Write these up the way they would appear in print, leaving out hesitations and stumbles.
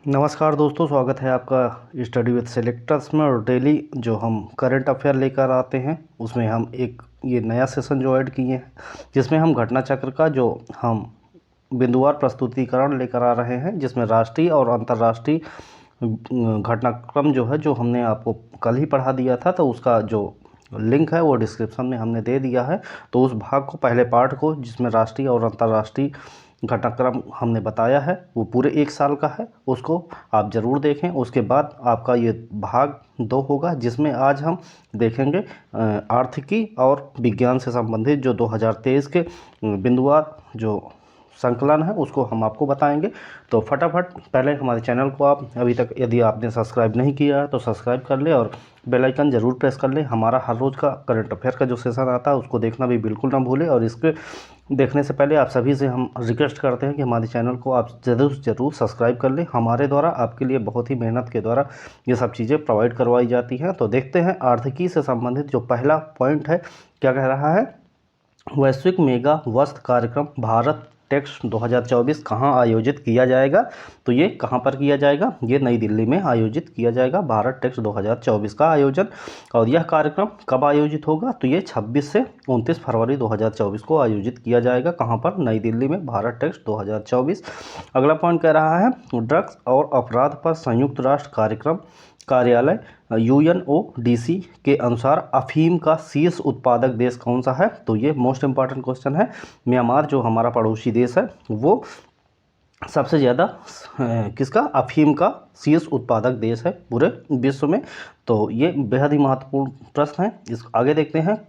नमस्कार दोस्तों, स्वागत है आपका स्टडी विद सेलेक्टर्स में। और डेली जो हम करंट अफेयर लेकर आते हैं उसमें हम एक ये नया सेशन जो ऐड किए हैं, जिसमें हम घटना चक्र का जो हम बिंदुवार प्रस्तुतिकरण लेकर आ रहे हैं, जिसमें राष्ट्रीय और अंतर्राष्ट्रीय घटनाक्रम जो है, जो हमने आपको कल ही पढ़ा दिया था, तो उसका जो लिंक है वो डिस्क्रिप्शन में हमने दे दिया है। तो उस भाग को, पहले पार्ट को, जिसमें राष्ट्रीय और अंतर्राष्ट्रीय घटनाक्रम हमने बताया है, वो पूरे 1 साल का है, उसको आप ज़रूर देखें। उसके बाद आपका ये भाग 2 होगा, जिसमें आज हम देखेंगे आर्थिकी और विज्ञान से संबंधित जो 2023 के बिंदुवार जो संकलन है उसको हम आपको बताएंगे। तो फटाफट पहले हमारे चैनल को आप अभी तक यदि आपने सब्सक्राइब नहीं किया है तो सब्सक्राइब कर ले और बेल आइकन ज़रूर प्रेस कर ले। हमारा हर रोज़ का करंट अफेयर का जो सेशन आता है उसको देखना भी बिल्कुल ना भूलें। और इसके देखने से पहले आप सभी से हम रिक्वेस्ट करते हैं कि हमारे चैनल को आप ज़रूर सब्सक्राइब कर लें। हमारे द्वारा आपके लिए बहुत ही मेहनत के द्वारा ये सब चीज़ें प्रोवाइड करवाई जाती हैं। तो देखते हैं आर्थिकी से संबंधित जो पहला पॉइंट है क्या कह रहा है। वैश्विक मेगा वस्त्र कार्यक्रम भारत टेक्स 2024 कहाँ आयोजित किया जाएगा? तो ये कहाँ पर किया जाएगा? ये नई दिल्ली में आयोजित किया जाएगा, भारत टेक्स 2024 का आयोजन। और यह कार्यक्रम कब आयोजित होगा? तो ये 26 से 29 फरवरी 2024 को आयोजित किया जाएगा। कहाँ पर? नई दिल्ली में, भारत टेक्स 2024। अगला पॉइंट कह रहा है ड्रग्स और अपराध पर संयुक्त राष्ट्र कार्यक्रम कार्यालय UNODC के अनुसार अफीम का शीर्ष उत्पादक देश कौन सा है? तो ये मोस्ट इंपॉर्टेंट क्वेश्चन है। म्यांमार जो हमारा पड़ोसी देश है वो सबसे ज़्यादा किसका अफीम का शीर्ष उत्पादक देश है पूरे विश्व में। तो ये बेहद ही महत्वपूर्ण प्रश्न है। इस आगे देखते हैं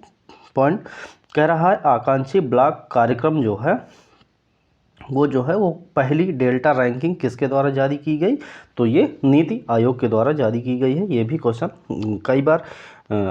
पॉइंट कह रहा है आकांक्षी ब्लॉक कार्यक्रम जो है वो पहली डेल्टा रैंकिंग किसके द्वारा जारी की गई? तो ये नीति आयोग के द्वारा जारी की गई है। ये भी क्वेश्चन कई बार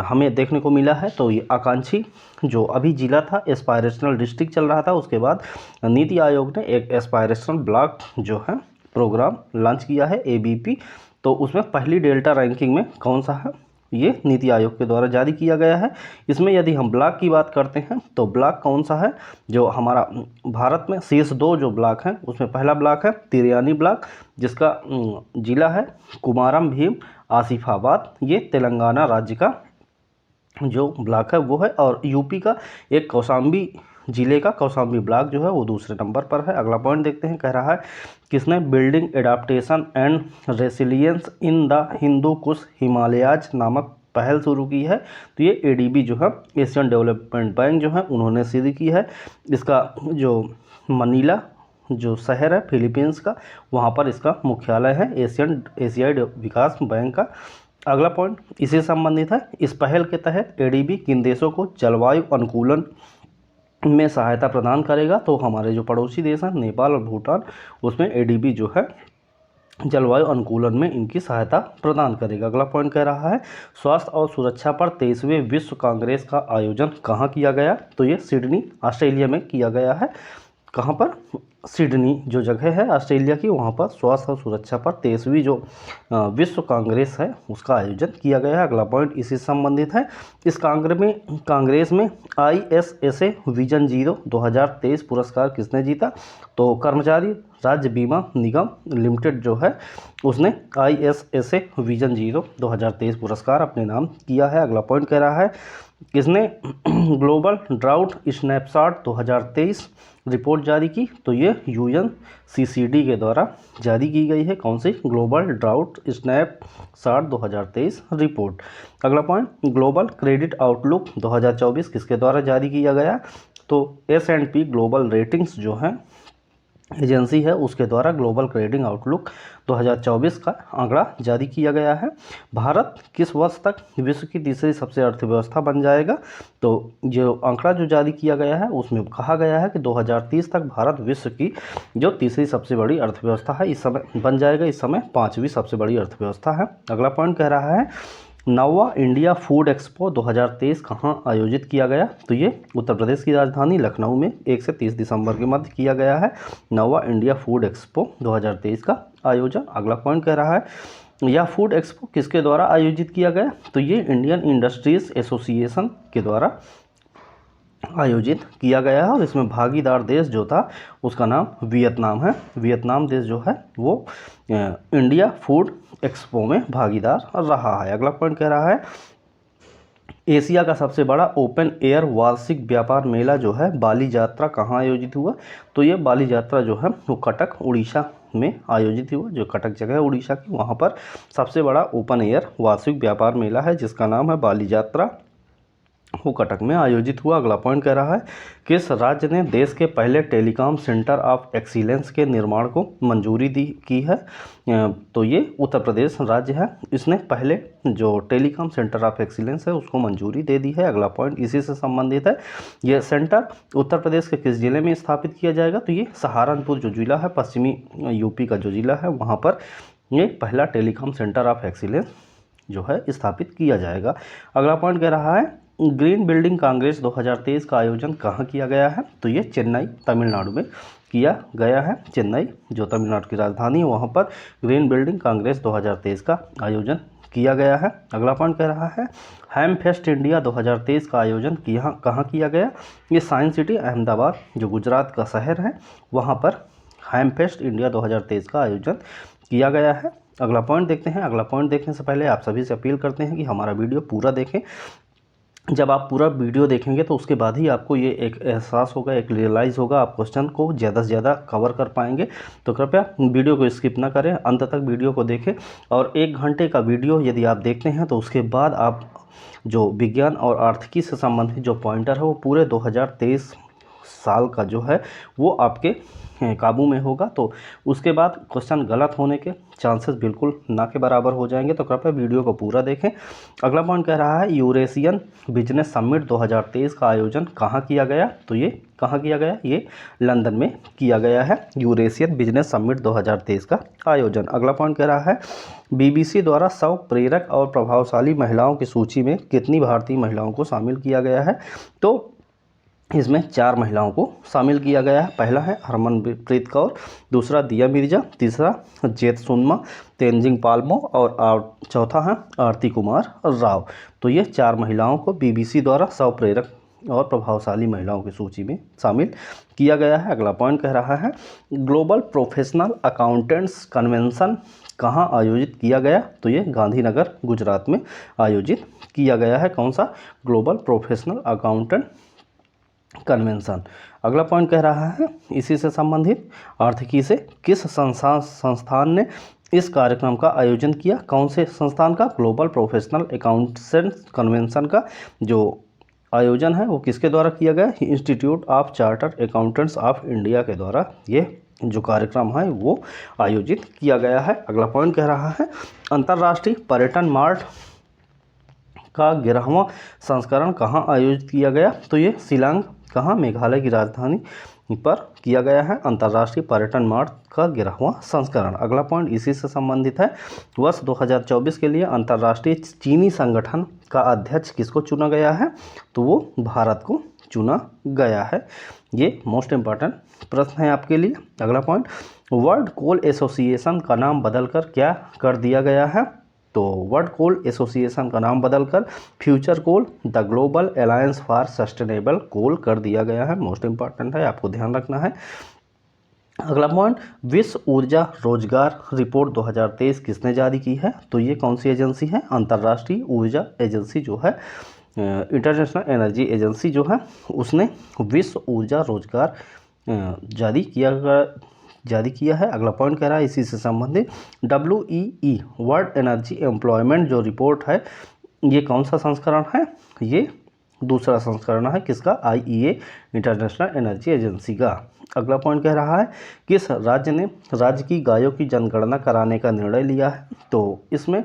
हमें देखने को मिला है। तो ये आकांक्षी जो अभी जिला था, एस्पायरेशनल डिस्ट्रिक्ट चल रहा था, उसके बाद नीति आयोग ने एक एस्पायरेशनल ब्लॉक जो है प्रोग्राम लॉन्च किया है, ABP। तो उसमें पहली डेल्टा रैंकिंग में कौन सा है? ये नीति आयोग के द्वारा जारी किया गया है। इसमें यदि हम ब्लॉक की बात करते हैं तो ब्लॉक कौन सा है? जो हमारा भारत में शीर्ष 2 जो ब्लॉक हैं उसमें पहला ब्लॉक है तिरयानी ब्लॉक, जिसका जिला है कुमारम भीम आसिफाबाद। ये तेलंगाना राज्य का जो ब्लॉक है वो है। और यूपी का एक कौशाम्बी जिले का कौशाम्बी ब्लॉक जो है वो दूसरे नंबर पर है। अगला पॉइंट देखते हैं, कह रहा है किसने building adaptation and resilience in the Hindu Kush Himalayas नामक पहल शुरू की है? तो ये ADB जो है, एशियन डेवलपमेंट बैंक जो है, उन्होंने शुरू की है। इसका जो मनीला जो शहर है फिलीपींस का, वहाँ पर इसका मुख्यालय है, एशियाई विकास बैंक का। अगला पॉइंट इसी से संबंधित है। इस पहल के तहत ADB किन देशों को जलवायु अनुकूलन में सहायता प्रदान करेगा? तो हमारे जो पड़ोसी देश हैं नेपाल और भूटान, उसमें ADB जो है जलवायु अनुकूलन में इनकी सहायता प्रदान करेगा। अगला पॉइंट कह रहा है स्वास्थ्य और सुरक्षा पर 23वें विश्व कांग्रेस का आयोजन कहाँ किया गया? तो ये सिडनी ऑस्ट्रेलिया में किया गया है। कहाँ पर? सिडनी जो जगह है ऑस्ट्रेलिया की, वहाँ पर स्वास्थ्य और सुरक्षा पर 23वीं जो विश्व कांग्रेस है उसका आयोजन किया गया है। अगला पॉइंट इसी से संबंधित है। इस कांग्रेस में ISSA विजन 0 2023 पुरस्कार किसने जीता? तो कर्मचारी राज्य बीमा निगम लिमिटेड जो है उसने ISSA विजन 0 2023 पुरस्कार अपने नाम किया है। अगला पॉइंट कह रहा है किसने ग्लोबल ड्राउट स्नैपशॉट 2023 रिपोर्ट जारी की? तो ये UNCCD के द्वारा जारी की गई है। कौन सी? Global drought snapshot 2023 report. अगला पॉइंट ग्लोबल क्रेडिट आउटलुक 2024 किसके द्वारा जारी किया गया? तो S&P ग्लोबल रेटिंग्स जो है एजेंसी है, उसके द्वारा ग्लोबल क्रेडिट आउटलुक 2024 का आंकड़ा जारी किया गया है। भारत किस वर्ष तक विश्व की तीसरी सबसे अर्थव्यवस्था बन जाएगा? तो जो आंकड़ा जो जारी किया गया है उसमें कहा गया है कि 2030 तक भारत विश्व की जो तीसरी सबसे बड़ी अर्थव्यवस्था है इस समय बन जाएगा। इस समय 5वीं सबसे बड़ी अर्थव्यवस्था है। अगला पॉइंट कह रहा है नौवा इंडिया फूड एक्सपो 2023 कहाँ आयोजित किया गया? तो ये उत्तर प्रदेश की राजधानी लखनऊ में 1 से 30 दिसंबर के मध्य किया गया है नौवा इंडिया फूड एक्सपो 2023 का आयोजन। अगला पॉइंट कह रहा है यह फूड एक्सपो किसके द्वारा आयोजित किया गया? तो ये इंडियन इंडस्ट्रीज एसोसिएशन के द्वारा आयोजित किया गया है और इसमें भागीदार देश जो था उसका नाम वियतनाम है। वियतनाम देश जो है वो इंडिया फूड एक्सपो में भागीदार रहा है। अगला पॉइंट कह रहा है एशिया का सबसे बड़ा ओपन एयर वार्षिक व्यापार मेला जो है बाली यात्रा कहाँ आयोजित हुआ। तो ये बाली यात्रा जो है वो कटक उड़ीसा में आयोजित हुआ। जो कटक जगह है उड़ीसा की, वहाँ पर सबसे बड़ा ओपन एयर वार्षिक व्यापार मेला है जिसका नाम है बाली यात्रा, वो कटक में आयोजित हुआ। अगला पॉइंट कह रहा है किस राज्य ने देश के पहले टेलीकॉम सेंटर ऑफ एक्सीलेंस के निर्माण को मंजूरी दी की है। तो ये उत्तर प्रदेश राज्य है, इसने पहले जो टेलीकॉम सेंटर ऑफ एक्सीलेंस है उसको मंजूरी दे दी है। अगला पॉइंट इसी से संबंधित है, ये सेंटर उत्तर प्रदेश के किस जिले में स्थापित किया जाएगा। तो ये सहारनपुर जो जिला है, पश्चिमी यूपी का जो जिला है, वहाँ पर ये पहला टेलीकॉम सेंटर ऑफ एक्सीलेंस जो है स्थापित किया जाएगा। अगला पॉइंट कह रहा है ग्रीन बिल्डिंग कांग्रेस 2023 का आयोजन कहाँ किया गया है। तो ये चेन्नई तमिलनाडु में किया गया है। चेन्नई जो तमिलनाडु की राजधानी है वहाँ पर ग्रीन बिल्डिंग कांग्रेस 2023 का आयोजन किया गया है। अगला पॉइंट कह रहा है हैम फेस्ट इंडिया 2023 का आयोजन कहाँ किया गया। ये साइंस सिटी अहमदाबाद जो गुजरात का शहर है वहाँ पर हैम फेस्ट इंडिया 2023 का आयोजन किया गया है। अगला पॉइंट देखते हैं। अगला पॉइंट देखने से पहले आप सभी से अपील करते हैं कि हमारा वीडियो पूरा देखें। जब आप पूरा वीडियो देखेंगे तो उसके बाद ही आपको ये एक एहसास होगा, एक रियलाइज़ होगा, आप क्वेश्चन को ज़्यादा से ज़्यादा कवर कर पाएंगे। तो कृपया वीडियो को स्किप ना करें, अंत तक वीडियो को देखें। और 1 घंटे का वीडियो यदि आप देखते हैं तो उसके बाद आप जो विज्ञान और आर्थिकी से संबंधित जो पॉइंटर है वो पूरे 2023 साल का जो है वो आपके काबू में होगा। तो उसके बाद क्वेश्चन गलत होने के चांसेस बिल्कुल ना के बराबर हो जाएंगे। तो कृपया वीडियो को पूरा देखें। अगला पॉइंट कह रहा है यूरेशियन बिजनेस समिट 2023 का आयोजन कहाँ किया गया। तो ये कहाँ किया गया, ये लंदन में किया गया है। यूरेशियन बिजनेस समिट 2023 का आयोजन। अगला पॉइंट कह रहा है BBC द्वारा 100 प्रेरक और प्रभावशाली महिलाओं की सूची में कितनी भारतीय महिलाओं को शामिल किया गया है। तो इसमें 4 महिलाओं को शामिल किया गया है। पहला है हरमनप्रीत कौर, दूसरा दिया मिर्जा, तीसरा जेतसुनमा तेनजिंग पालमो और चौथा है आरती कुमार राव। तो ये 4 महिलाओं को BBC द्वारा 100 प्रेरक और प्रभावशाली महिलाओं की सूची में शामिल किया गया है। अगला पॉइंट कह रहा है ग्लोबल प्रोफेशनल अकाउंटेंट्स कन्वेंशन कहाँ आयोजित किया गया। तो ये गांधीनगर गुजरात में आयोजित किया गया है। कौन सा, ग्लोबल प्रोफेशनल अकाउंटेंट कन्वेंशन। अगला पॉइंट कह रहा है इसी से संबंधित आर्थिकी से किस संस्थान ने इस कार्यक्रम का आयोजन किया। कौन से संस्थान का, ग्लोबल प्रोफेशनल अकाउंटेंट्स कन्वेंशन का जो आयोजन है वो किसके द्वारा किया गया, institute of chartered accountants of India के द्वारा ये जो कार्यक्रम है वो आयोजित किया गया है। अगला पॉइंट कह रहा है अंतर्राष्ट्रीय पर्यटन मार्ट का 11वां संस्करण कहाँ आयोजित किया गया। तो ये शिलांग, कहाँ, मेघालय की राजधानी पर किया गया है अंतर्राष्ट्रीय पर्यटन मार्ट का 11वां संस्करण। अगला पॉइंट इसी से संबंधित है वर्ष 2024 के लिए अंतर्राष्ट्रीय चीनी संगठन का अध्यक्ष किसको चुना गया है। तो वो भारत को चुना गया है। ये मोस्ट इम्पॉर्टेंट प्रश्न है आपके लिए। अगला पॉइंट वर्ल्ड कोल एसोसिएशन का नाम बदलकर क्या कर दिया गया है। तो वर्ल्ड कोल एसोसिएशन का नाम बदलकर future coal the global alliance for sustainable coal कर दिया गया है। मोस्ट इंपॉर्टेंट है, आपको ध्यान रखना है। अगला पॉइंट विश्व ऊर्जा रोजगार रिपोर्ट 2023 किसने जारी की है। तो ये कौन सी एजेंसी है, अंतर्राष्ट्रीय ऊर्जा एजेंसी जो है, इंटरनेशनल एनर्जी एजेंसी जो है, उसने विश्व ऊर्जा रोजगार जारी किया है। अगला पॉइंट कह रहा है इसी से संबंधित WEE वर्ल्ड एनर्जी एम्प्लॉयमेंट जो रिपोर्ट है ये कौन सा संस्करण है, ये दूसरा संस्करण है। किसका, IEA इंटरनेशनल एनर्जी एजेंसी का। अगला पॉइंट कह रहा है किस राज्य ने राज्य की गायों की जनगणना कराने का निर्णय लिया है। तो इसमें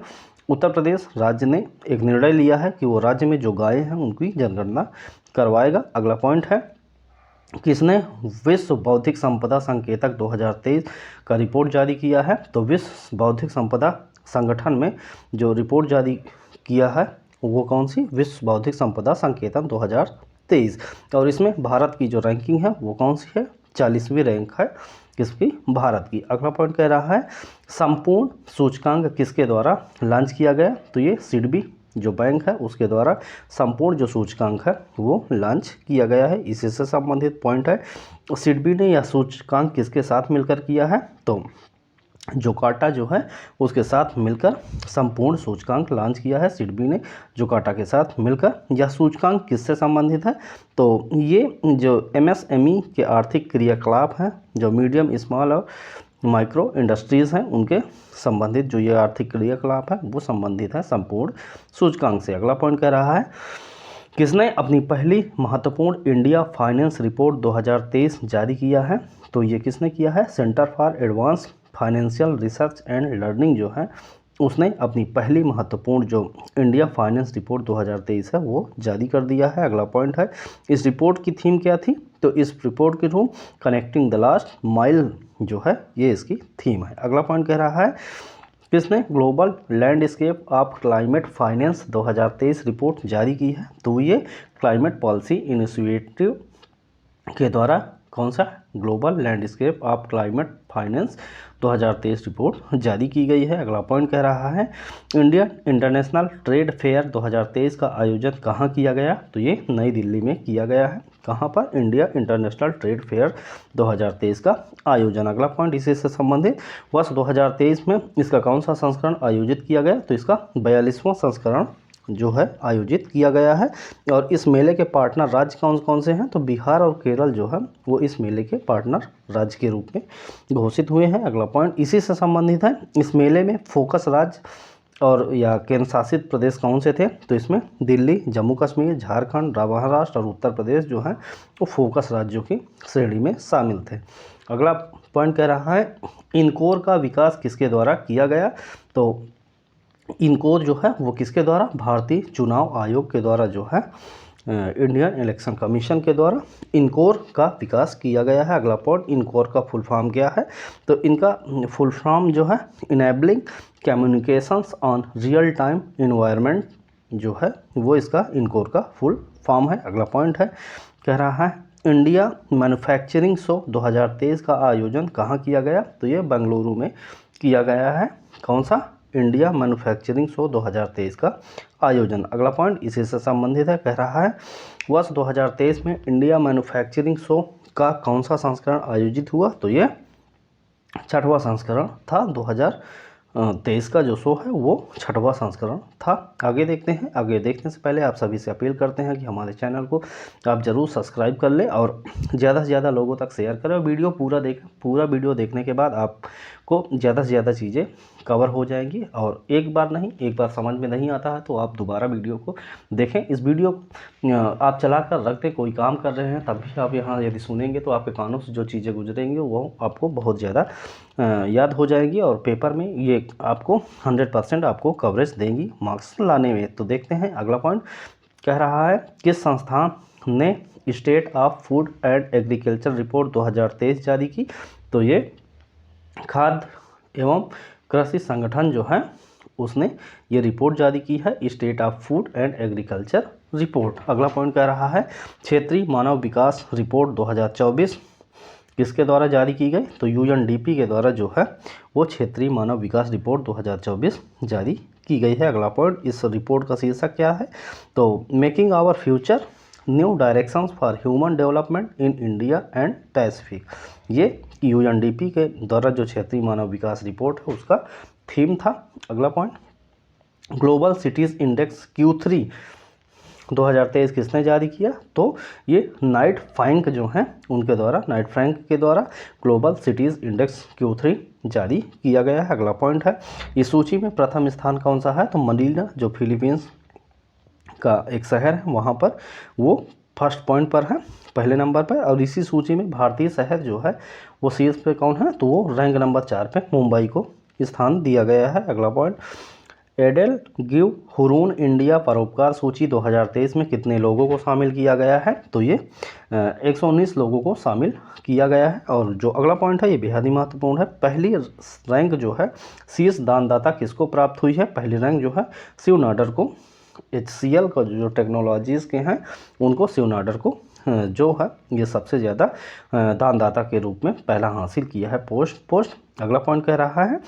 उत्तर प्रदेश राज्य ने एक निर्णय लिया है कि वो राज्य में जो गायें हैं उनकी जनगणना करवाएगा। अगला पॉइंट है किसने विश्व बौद्धिक संपदा संकेतक 2023 का रिपोर्ट जारी किया है। तो विश्व बौद्धिक संपदा संगठन में जो रिपोर्ट जारी किया है वो कौन सी, विश्व बौद्धिक संपदा संकेतन 2023। और इसमें भारत की जो रैंकिंग है वो कौन सी है, 40वीं रैंक है किसकी, भारत की। अगला पॉइंट कह रहा है संपूर्ण सूचकांक किसके द्वारा लॉन्च किया गया। तो ये सिडबी जो बैंक है उसके द्वारा संपूर्ण जो सूचकांक है वो लॉन्च किया गया है। इसी से संबंधित पॉइंट है। सिडबी ने यह सूचकांक किसके साथ मिलकर किया है, तो जोकार्टा जो है उसके साथ मिलकर संपूर्ण सूचकांक लॉन्च किया है सिडबी ने जोकार्टा के साथ मिलकर। यह सूचकांक किससे संबंधित है, तो ये जो एमएसएमई के आर्थिक क्रियाकलाप हैं, जो मीडियम स्मॉल और माइक्रो इंडस्ट्रीज़ हैं, उनके संबंधित जो ये आर्थिक क्रियाकलाप है वो संबंधित है संपूर्ण सूचकांक से। अगला पॉइंट कह रहा है, किसने अपनी पहली महत्वपूर्ण इंडिया फाइनेंस रिपोर्ट 2023 जारी किया है, तो ये किसने किया है, centre for advance financial research and learning जो है उसने अपनी पहली महत्वपूर्ण जो इंडिया फाइनेंस रिपोर्ट 2023 है वो जारी कर दिया है। अगला पॉइंट है, इस रिपोर्ट की थीम क्या थी, तो इस रिपोर्ट की theme connecting the last mile जो है ये इसकी थीम है। अगला पॉइंट कह रहा है, किसने global landscape of climate finance 2023 report जारी की है, तो ये क्लाइमेट पॉलिसी इनिशिएटिव के द्वारा कौन सा global landscape of climate finance 2023 report जारी की गई है। अगला पॉइंट कह रहा है, इंडिया इंटरनेशनल ट्रेड फेयर 2023 का आयोजन कहाँ किया गया, तो ये नई दिल्ली में किया गया है। कहाँ पर, इंडिया इंटरनेशनल ट्रेड फेयर 2023 का आयोजन। अगला पॉइंट इसी से संबंधित, वर्ष 2023 में इसका कौन सा संस्करण आयोजित किया गया, तो इसका 42वां संस्करण जो है आयोजित किया गया है। और इस मेले के पार्टनर राज्य कौन कौन से हैं, तो बिहार और केरल जो है वो इस मेले के पार्टनर राज्य के रूप में घोषित हुए हैं। अगला पॉइंट इसी से संबंधित है, इस मेले में फोकस राज्य और या केंद्र शासित प्रदेश कौन से थे, तो इसमें दिल्ली, जम्मू कश्मीर, झारखंड, महाराष्ट्र और उत्तर प्रदेश जो है वो फोकस राज्यों की श्रेणी में शामिल थे। अगला पॉइंट कह रहा है, इनकोर का विकास किसके द्वारा किया गया, तो इनकोर जो है वो किसके द्वारा, भारतीय चुनाव आयोग के द्वारा जो है इंडियन इलेक्शन कमीशन के द्वारा इनकोर का विकास किया गया है। अगला पॉइंट, इनकोर का फुल फॉर्म क्या है, तो इनका फुल फॉर्म जो है enabling communications on real time environment जो है वो इसका इनकोर का फुल फॉर्म है। अगला पॉइंट है, कह रहा है, इंडिया मैन्युफैक्चरिंग शो 2023 का आयोजन कहाँ किया गया, तो ये बेंगलुरु में किया गया है। कौन सा, इंडिया मैन्युफैक्चरिंग शो 2023 का आयोजन। अगला पॉइंट इसी से संबंधित है, कह रहा है, वर्ष 2023 में इंडिया मैन्युफैक्चरिंग शो का कौन सा संस्करण आयोजित हुआ, तो ये 6वां संस्करण था। 2023 का जो शो है वो 6वां संस्करण था। आगे देखते हैं, आगे देखने से पहले आप सभी से अपील करते हैं कि हमारे चैनल को आप ज़रूर सब्सक्राइब कर लें और ज़्यादा से ज़्यादा लोगों तक शेयर करें। और वीडियो पूरा वीडियो देखने के बाद आपको ज़्यादा से ज़्यादा चीज़ें कवर हो जाएंगी। और एक बार नहीं, एक बार समझ में नहीं आता है तो आप दोबारा वीडियो को देखें। इस वीडियो आप चला कर रख दें, कोई काम कर रहे हैं तब भी आप यहाँ यदि सुनेंगे तो आपके कानों से जो चीज़ें गुजरेंगी वो आपको बहुत ज़्यादा याद हो जाएगी और पेपर में ये आपको 100% आपको कवरेज देंगी मार्क्स लाने में। तो देखते हैं अगला पॉइंट, कह रहा है, किस संस्थान ने state of food and agriculture report 2023 जारी की, तो ये खाद्य एवं कृषि संगठन जो है उसने ये रिपोर्ट जारी की है, state of food and agriculture report. अगला पॉइंट कह रहा है, क्षेत्रीय मानव विकास रिपोर्ट 2024 किसके द्वारा जारी की गई, तो यूएनडीपी के द्वारा जो है वो क्षेत्रीय मानव विकास रिपोर्ट 2024 जारी की गई है। अगला पॉइंट, इस रिपोर्ट का शीर्षक क्या है, तो making our future new directions for human development in India and Pacific. ये यूएनडीपी के द्वारा जो क्षेत्रीय मानव विकास रिपोर्ट है उसका थीम था। अगला point, global cities index Q3 2023 किसने जारी किया, तो ये नाइट फ्रैंक जो हैं उनके द्वारा, नाइट फ्रैंक के द्वारा ग्लोबल सिटीज़ इंडेक्स Q3 जारी किया गया है। अगला पॉइंट है, इस सूची में प्रथम स्थान कौन सा है, तो मनीला जो फिलीपींस का एक शहर है वहाँ पर वो फर्स्ट पॉइंट पर है, पहले नंबर पर। और इसी सूची में भारतीय शहर जो है वो शीर्ष पे कौन है, तो वो रैंक नंबर 4 पे मुंबई को स्थान दिया गया है। अगला पॉइंट, एडेल गिव हुरून इंडिया परोपकार सूची 2023 में कितने लोगों को शामिल किया गया है, तो ये 119 लोगों को शामिल किया गया है। और जो अगला पॉइंट है ये बेहद ही महत्वपूर्ण है, पहली रैंक जो है शीर्ष दानदाता किसको प्राप्त हुई है, पहली रैंक जो है शिव नाडर को, HCL का जो टेक्नोलॉजीज़ के हैं उनको, शिव नाडर को जो है ये सबसे ज़्यादा दानदाता के रूप में पहला हासिल किया है पोस्ट। अगला पॉइंट कह रहा है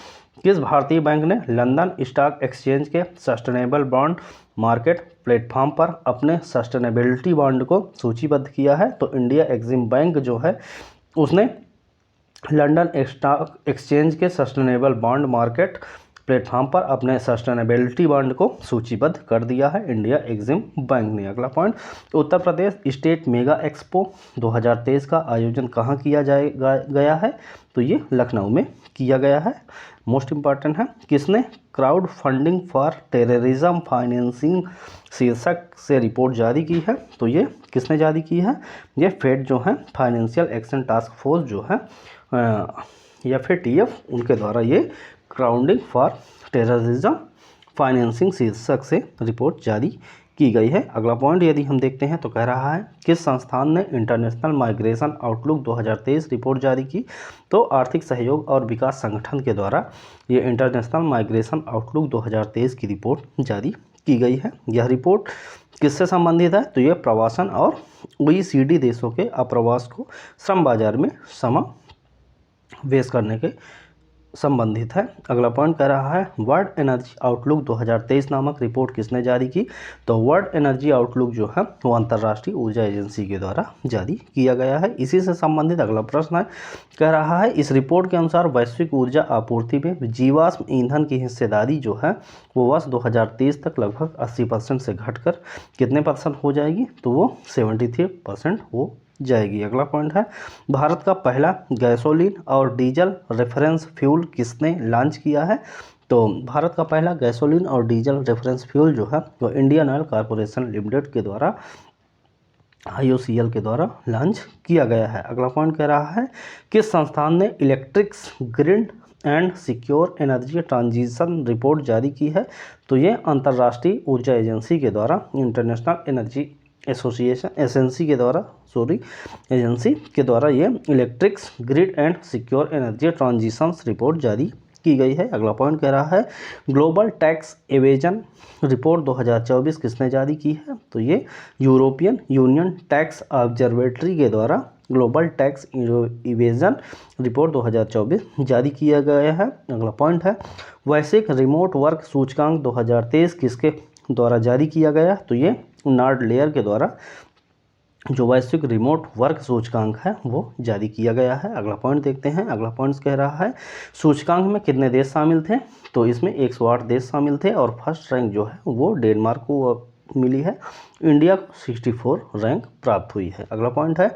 किस भारतीय बैंक ने लंदन स्टॉक एक्सचेंज के सस्टेनेबल बॉन्ड मार्केट प्लेटफॉर्म पर अपने सस्टेनेबिलिटी बॉन्ड को सूचीबद्ध किया है? तो इंडिया एक्सिम बैंक जो है उसने लंदन स्टॉक एक्सचेंज के सस्टेनेबल बॉन्ड मार्केट प्लेटफॉर्म पर अपने सस्टेनेबिलिटी बॉन्ड को सूचीबद्ध कर दिया है इंडिया एक्सिम बैंक ने। अगला point, Uttar Pradesh state mega expo 2023 का आयोजन कहाँ किया गया है? तो ये लखनऊ में किया गया है। मोस्ट इम्पॉर्टेंट है, किसने crowd funding for terrorism financing शीर्षक से रिपोर्ट जारी की है? तो ये किसने जारी की है? ये फेड जो है फाइनेंशियल एक्शन टास्क फोर्स जो है या फिर टीएफ, उनके द्वारा ये क्राउडिंग फॉर टेररिज्म फाइनेंसिंग शीर्षक से रिपोर्ट जारी की गई है। अगला पॉइंट यदि हम देखते हैं तो कह रहा है किस संस्थान ने इंटरनेशनल माइग्रेशन आउटलुक 2023 रिपोर्ट जारी की? तो आर्थिक सहयोग और विकास संगठन के द्वारा ये इंटरनेशनल माइग्रेशन आउटलुक 2023 की रिपोर्ट जारी की गई है। यह रिपोर्ट किससे संबंधित है? तो यह प्रवासन और OECD देशों के अप्रवास को श्रम बाजार में समावेश करने के संबंधित है। अगला पॉइंट कह रहा है वर्ल्ड एनर्जी आउटलुक 2023 नामक रिपोर्ट किसने जारी की? तो वर्ल्ड एनर्जी आउटलुक जो है वो अंतर्राष्ट्रीय ऊर्जा एजेंसी के द्वारा जारी किया गया है। इसी से संबंधित अगला प्रश्न है, कह रहा है इस रिपोर्ट के अनुसार वैश्विक ऊर्जा आपूर्ति में जीवाश्म ईंधन की हिस्सेदारी जो है वो वर्ष 2030 तक लगभग 80% से घटकर कितने % हो जाएगी? तो वो 73% हो जाएगी। अगला पॉइंट है भारत का पहला गैसोलीन और डीजल रेफरेंस फ्यूल किसने लॉन्च किया है? तो भारत का पहला गैसोलीन और डीजल रेफरेंस फ्यूल जो है वो इंडियन ऑयल कॉरपोरेशन लिमिटेड के द्वारा IOCL के द्वारा लॉन्च किया गया है। अगला पॉइंट कह रहा है किस संस्थान ने electrics grid and secure energy transition report जारी की है? तो ये अंतर्राष्ट्रीय ऊर्जा एजेंसी के द्वारा इंटरनेशनल एनर्जी एजेंसी के द्वारा ये electrics grid and secure energy transition report जारी की गई है। अगला पॉइंट कह रहा है ग्लोबल टैक्स एवेजन रिपोर्ट 2024 किसने जारी की है? तो ये यूरोपियन यूनियन टैक्स ऑब्जर्वेटरी के द्वारा ग्लोबल टैक्स इवेजन रिपोर्ट 2024 जारी किया गया है। अगला पॉइंट है वैश्विक रिमोट वर्क सूचकांक 2023 किसके द्वारा जारी किया गया? तो ये नार्ड लेयर के द्वारा जो वैश्विक रिमोट वर्क सूचकांक है वो जारी किया गया है। अगला पॉइंट देखते हैं। अगला पॉइंट कह रहा है सूचकांक में कितने देश शामिल थे? तो इसमें 108 देश शामिल थे और फर्स्ट रैंक जो है वो डेनमार्क को मिली है। इंडिया को 64 रैंक प्राप्त हुई है। अगला पॉइंट है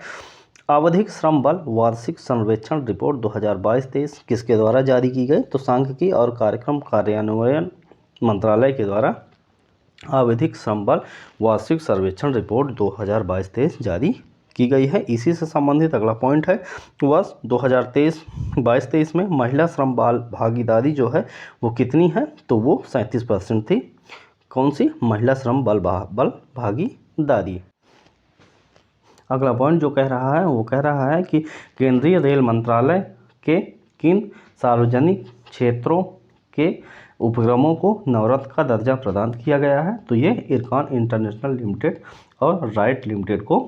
आवधिक श्रम बल वार्षिक सर्वेक्षण रिपोर्ट 2022-23 किसके द्वारा जारी की गई? तो सांख्यिकी और कार्यक्रम कार्यान्वयन मंत्रालय के द्वारा आवधिक श्रम बल वार्षिक सर्वेक्षण रिपोर्ट 2022-23 जारी की गई है। इसी से संबंधित अगला पॉइंट है वर्ष 2023-22-23 में महिला श्रम बल भागीदारी जो है वो कितनी है? तो वो 37% थी। कौन सी? महिला श्रम बल भागीदारी। अगला पॉइंट जो कह रहा है वो कह रहा है कि केंद्रीय रेल मंत्रालय के किन सार्वजनिक क्षेत्रों के उपक्रमों को नवरत्न का दर्जा प्रदान किया गया है? तो ये इरकॉन इंटरनेशनल लिमिटेड और राइट लिमिटेड को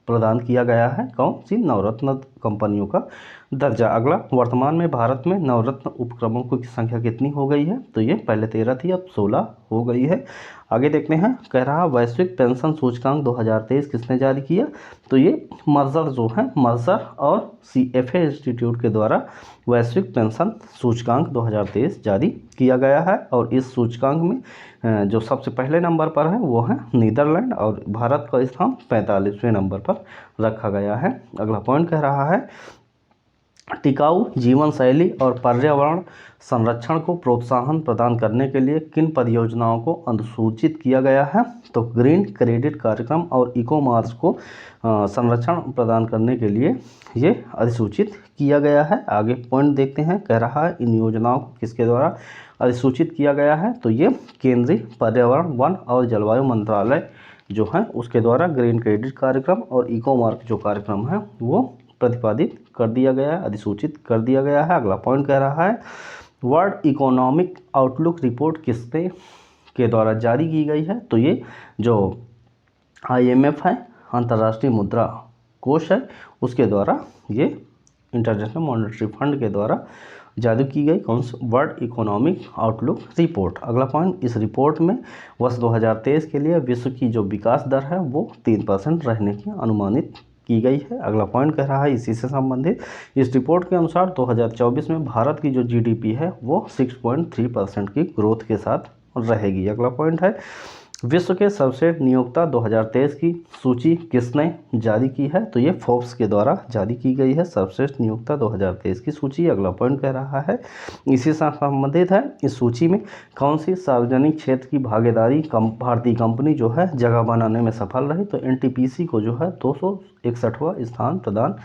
प्रदान किया गया है कौन सी नवरत्न कंपनियों का दर्जा। अगला वर्तमान में भारत में नवरत्न उपक्रमों की संख्या कितनी हो गई है? तो ये पहले 13 थी अब 16 हो गई है। आगे देखते हैं कह रहा वैश्विक पेंशन सूचकांक 2023 किसने जारी किया? तो ये मर्जर जो है मर्जर और CFA इंस्टीट्यूट के द्वारा वैश्विक पेंशन सूचकांक 2023 जारी किया गया है। और इस सूचकांक में जो सबसे पहले नंबर पर है वो है नीदरलैंड और भारत का स्थान 45वें नंबर पर रखा गया है। अगला पॉइंट कह रहा है टिकाऊ जीवन शैली और पर्यावरण संरक्षण को प्रोत्साहन प्रदान करने के लिए किन परियोजनाओं को अनुसूचित किया गया है? तो ग्रीन क्रेडिट कार्यक्रम और इको मार्स को संरक्षण प्रदान करने के लिए ये अधिसूचित किया गया है। आगे पॉइंट देखते हैं कह रहा है इन योजनाओं को किसके द्वारा अधिसूचित किया गया है? तो ये केंद्रीय पर्यावरण वन और जलवायु मंत्रालय जो है उसके द्वारा ग्रीन क्रेडिट कार्यक्रम और इको मार्क जो कार्यक्रम है वो प्रतिपादित कर दिया गया है, अधिसूचित कर दिया गया है। अगला पॉइंट कह रहा है वर्ल्ड इकोनॉमिक आउटलुक रिपोर्ट किसके के द्वारा जारी की गई है? तो ये जो IMF है अंतर्राष्ट्रीय मुद्रा कोष है उसके द्वारा ये इंटरनेशनल मॉनेटरी फंड के द्वारा जारी की गई कौन सी वर्ल्ड इकोनॉमिक आउटलुक रिपोर्ट। अगला पॉइंट, इस रिपोर्ट में वर्ष 2023 के लिए विश्व की जो विकास दर है वो 3% रहने की अनुमानित की गई है। अगला पॉइंट कह रहा है इसी से संबंधित, इस रिपोर्ट के अनुसार 2024 में भारत की जो जीडीपी है वो 6.3% की ग्रोथ के साथ रहेगी। अगला पॉइंट है विश्व के सर्वश्रेष्ठ नियोक्ता 2023 की सूची किसने जारी की है, तो ये फोर्ब्स के द्वारा जारी की गई है सर्वश्रेष्ठ नियोक्ता 2023 की सूची। अगला पॉइंट कह रहा है इसी से संबंधित है, इस सूची में कौन सी सार्वजनिक क्षेत्र की भागीदारी भारतीय कंपनी जो है जगह बनाने में सफल रही, तो एनटीपीसी को जो है 261वां स्थान प्रदान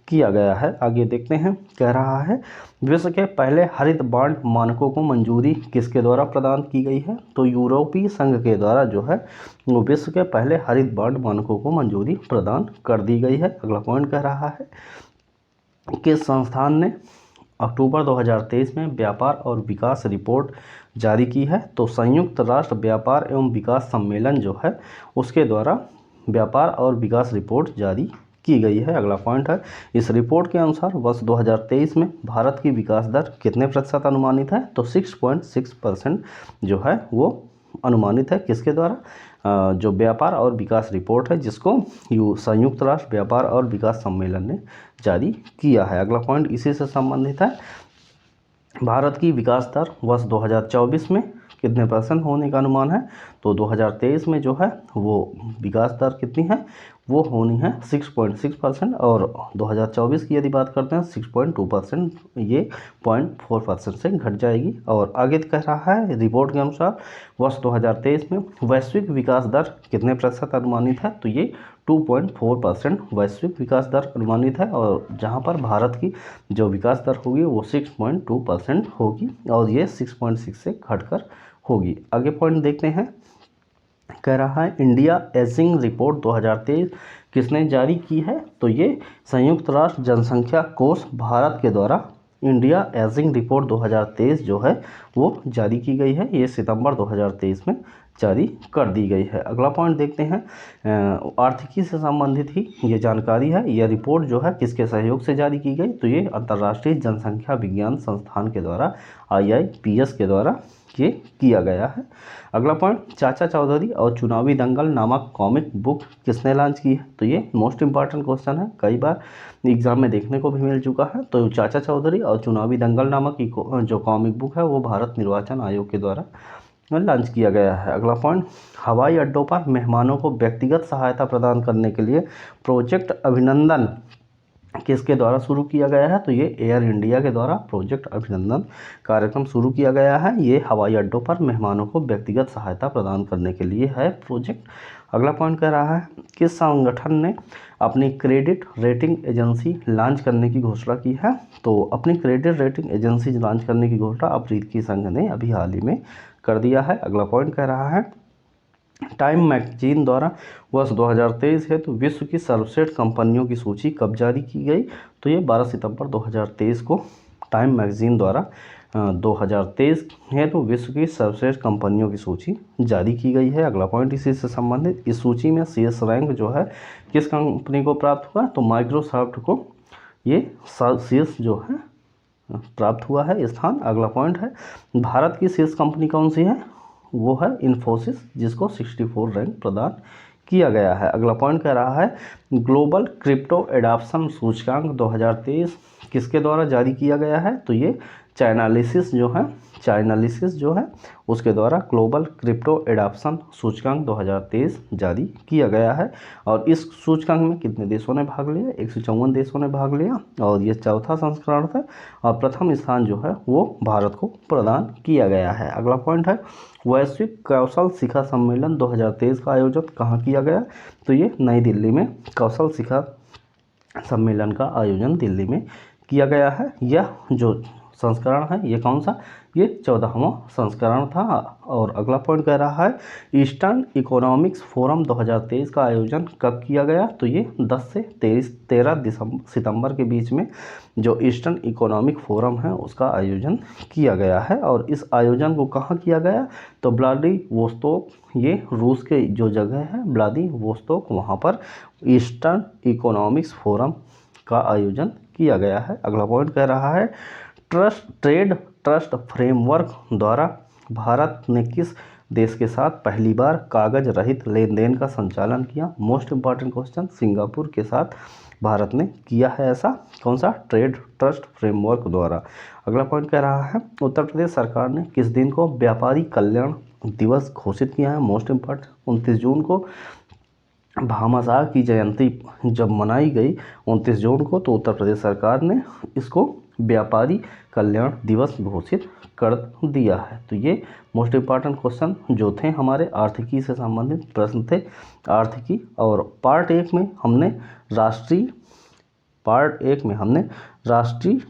किया गया है। आगे देखते हैं, कह रहा है विश्व के पहले हरित बॉन्ड मानकों को मंजूरी किसके द्वारा प्रदान की गई है, तो यूरोपीय संघ के द्वारा जो है वो विश्व के पहले हरित बॉन्ड मानकों को मंजूरी प्रदान कर दी गई है। अगला पॉइंट कह रहा है किस संस्थान ने अक्टूबर 2023 में व्यापार और विकास रिपोर्ट जारी की है, तो संयुक्त राष्ट्र व्यापार एवं विकास सम्मेलन जो है उसके द्वारा व्यापार और विकास रिपोर्ट जारी की गई है। अगला पॉइंट है इस रिपोर्ट के अनुसार वर्ष 2023 में भारत की विकास दर कितने प्रतिशत अनुमानित है, तो 6.6% जो है वो अनुमानित है। किसके द्वारा, जो व्यापार और विकास रिपोर्ट है जिसको संयुक्त राष्ट्र व्यापार और विकास सम्मेलन ने जारी किया है। अगला पॉइंट इसी से संबंधित है, भारत की विकास दर वर्ष 2024 में कितने % होने का अनुमान है, तो 2023 में जो है वो विकास दर कितनी है, वो होनी है 6.6% और 2024 की यदि बात करते हैं 6.2%, ये 0.4% से घट जाएगी। और आगे कह रहा है रिपोर्ट के अनुसार वर्ष 2023 में वैश्विक विकास दर कितने % अनुमानित है, तो ये 2.4% वैश्विक विकास दर अनुमानित है, और जहां पर भारत की जो विकास दर होगी वो 6.2% होगी और ये 6.6 से घटकर होगी। आगे पॉइंट देखते हैं, कह रहा है इंडिया एजिंग रिपोर्ट 2023 किसने जारी की है, तो ये संयुक्त राष्ट्र जनसंख्या कोष भारत के द्वारा इंडिया एजिंग रिपोर्ट 2023 जो है वो जारी की गई है। ये सितंबर 2023 में जारी कर दी गई है। अगला पॉइंट देखते हैं, आर्थिकी से संबंधित ही ये जानकारी है। यह रिपोर्ट जो है किसके सहयोग से जारी की गई, तो ये अंतर्राष्ट्रीय जनसंख्या विज्ञान संस्थान के द्वारा IIPS के द्वारा ये किया गया है। अगला पॉइंट, चाचा चौधरी और चुनावी दंगल नामक कॉमिक बुक किसने लॉन्च की है, तो ये मोस्ट इंपॉर्टेंट क्वेश्चन है, कई बार एग्जाम में देखने को भी मिल चुका है। तो चाचा चौधरी और चुनावी दंगल नामक जो कॉमिक बुक है वो भारत निर्वाचन आयोग के द्वारा लॉन्च किया गया है। अगला पॉइंट, हवाई अड्डों पर मेहमानों को व्यक्तिगत सहायता प्रदान करने के लिए प्रोजेक्ट अभिनंदन किसके द्वारा शुरू किया गया है, तो ये एयर इंडिया के द्वारा प्रोजेक्ट अभिनंदन कार्यक्रम शुरू किया गया है। ये हवाई अड्डों पर मेहमानों को व्यक्तिगत सहायता प्रदान करने के लिए है प्रोजेक्ट। अगला पॉइंट कह रहा है किस संगठन ने अपनी क्रेडिट रेटिंग एजेंसी लॉन्च करने की घोषणा की है, तो अपनी क्रेडिट रेटिंग एजेंसी लॉन्च करने की घोषणा अफ्रीकी संघ ने अभी हाल ही में कर दिया है। अगला पॉइंट कह रहा है टाइम मैगजीन द्वारा वर्ष 2023 है तो विश्व की सर्वश्रेष्ठ कंपनियों की सूची कब जारी की गई, तो ये 12 सितंबर 2023 को टाइम मैगजीन द्वारा 2023 है तो विश्व की सर्वश्रेष्ठ कंपनियों की सूची जारी की गई है। अगला पॉइंट इसी से संबंधित, इस सूची में शीर्ष रैंक जो है किस कंपनी को प्राप्त हुआ, तो माइक्रोसॉफ्ट को ये शीर्ष जो है प्राप्त हुआ है स्थान। अगला पॉइंट है भारत की शीर्ष कंपनी कौन सी है, वो है इन्फोसिस जिसको 64 रैंक प्रदान किया गया है। अगला पॉइंट कह रहा है ग्लोबल क्रिप्टो एडॉप्शन सूचकांक 2023 किसके द्वारा जारी किया गया है, तो ये चाइनालिसिस जो है उसके द्वारा ग्लोबल क्रिप्टो एडॉप्शन सूचकांक 2023 जारी किया गया है। और इस सूचकांक में कितने देशों ने भाग लिया, 154 देशों ने भाग लिया और ये चौथा संस्करण था और प्रथम स्थान जो है वो भारत को प्रदान किया गया है। अगला पॉइंट है वैश्विक कौशल शिखर सम्मेलन 2023 का आयोजन कहाँ किया गया, तो ये नई दिल्ली में कौशल शिखर सम्मेलन का आयोजन दिल्ली में किया गया है। यह जो संस्करण है ये कौन सा, ये 14वां संस्करण था। और अगला पॉइंट कह रहा है ईस्टर्न इकोनॉमिक्स फोरम 2023 का आयोजन कब किया गया, तो ये 10 से 13 सितंबर के बीच में जो ईस्टर्न इकोनॉमिक फोरम है उसका आयोजन किया गया है। और इस आयोजन को कहाँ किया गया, तो व्लादिवोस्तोक, ये रूस के जो जगह है व्लादिवोस्तोक, वहाँ पर ईस्टर्न इकोनॉमिक्स फोरम का आयोजन किया गया है। अगला पॉइंट कह रहा है ट्रेड ट्रस्ट फ्रेमवर्क द्वारा भारत ने किस देश के साथ पहली बार कागज रहित लेन देन का संचालन किया? मोस्ट इंपॉर्टेंट क्वेश्चन, सिंगापुर के साथ भारत ने किया है ऐसा। कौन सा? ट्रेड ट्रस्ट फ्रेमवर्क द्वारा। अगला पॉइंट कह रहा है उत्तर प्रदेश सरकार ने किस दिन को व्यापारी कल्याण दिवस घोषित किया है? मोस्ट इंपॉर्टेंट 29 जून को भामाशाह की जयंती जब मनाई गई 29 जून को, तो उत्तर प्रदेश सरकार ने इसको व्यापारी कल्याण दिवस घोषित कर दिया है। तो ये मोस्ट इम्पॉर्टेंट क्वेश्चन जो थे हमारे आर्थिकी से संबंधित प्रश्न थे, आर्थिकी। और पार्ट एक में हमने राष्ट्रीय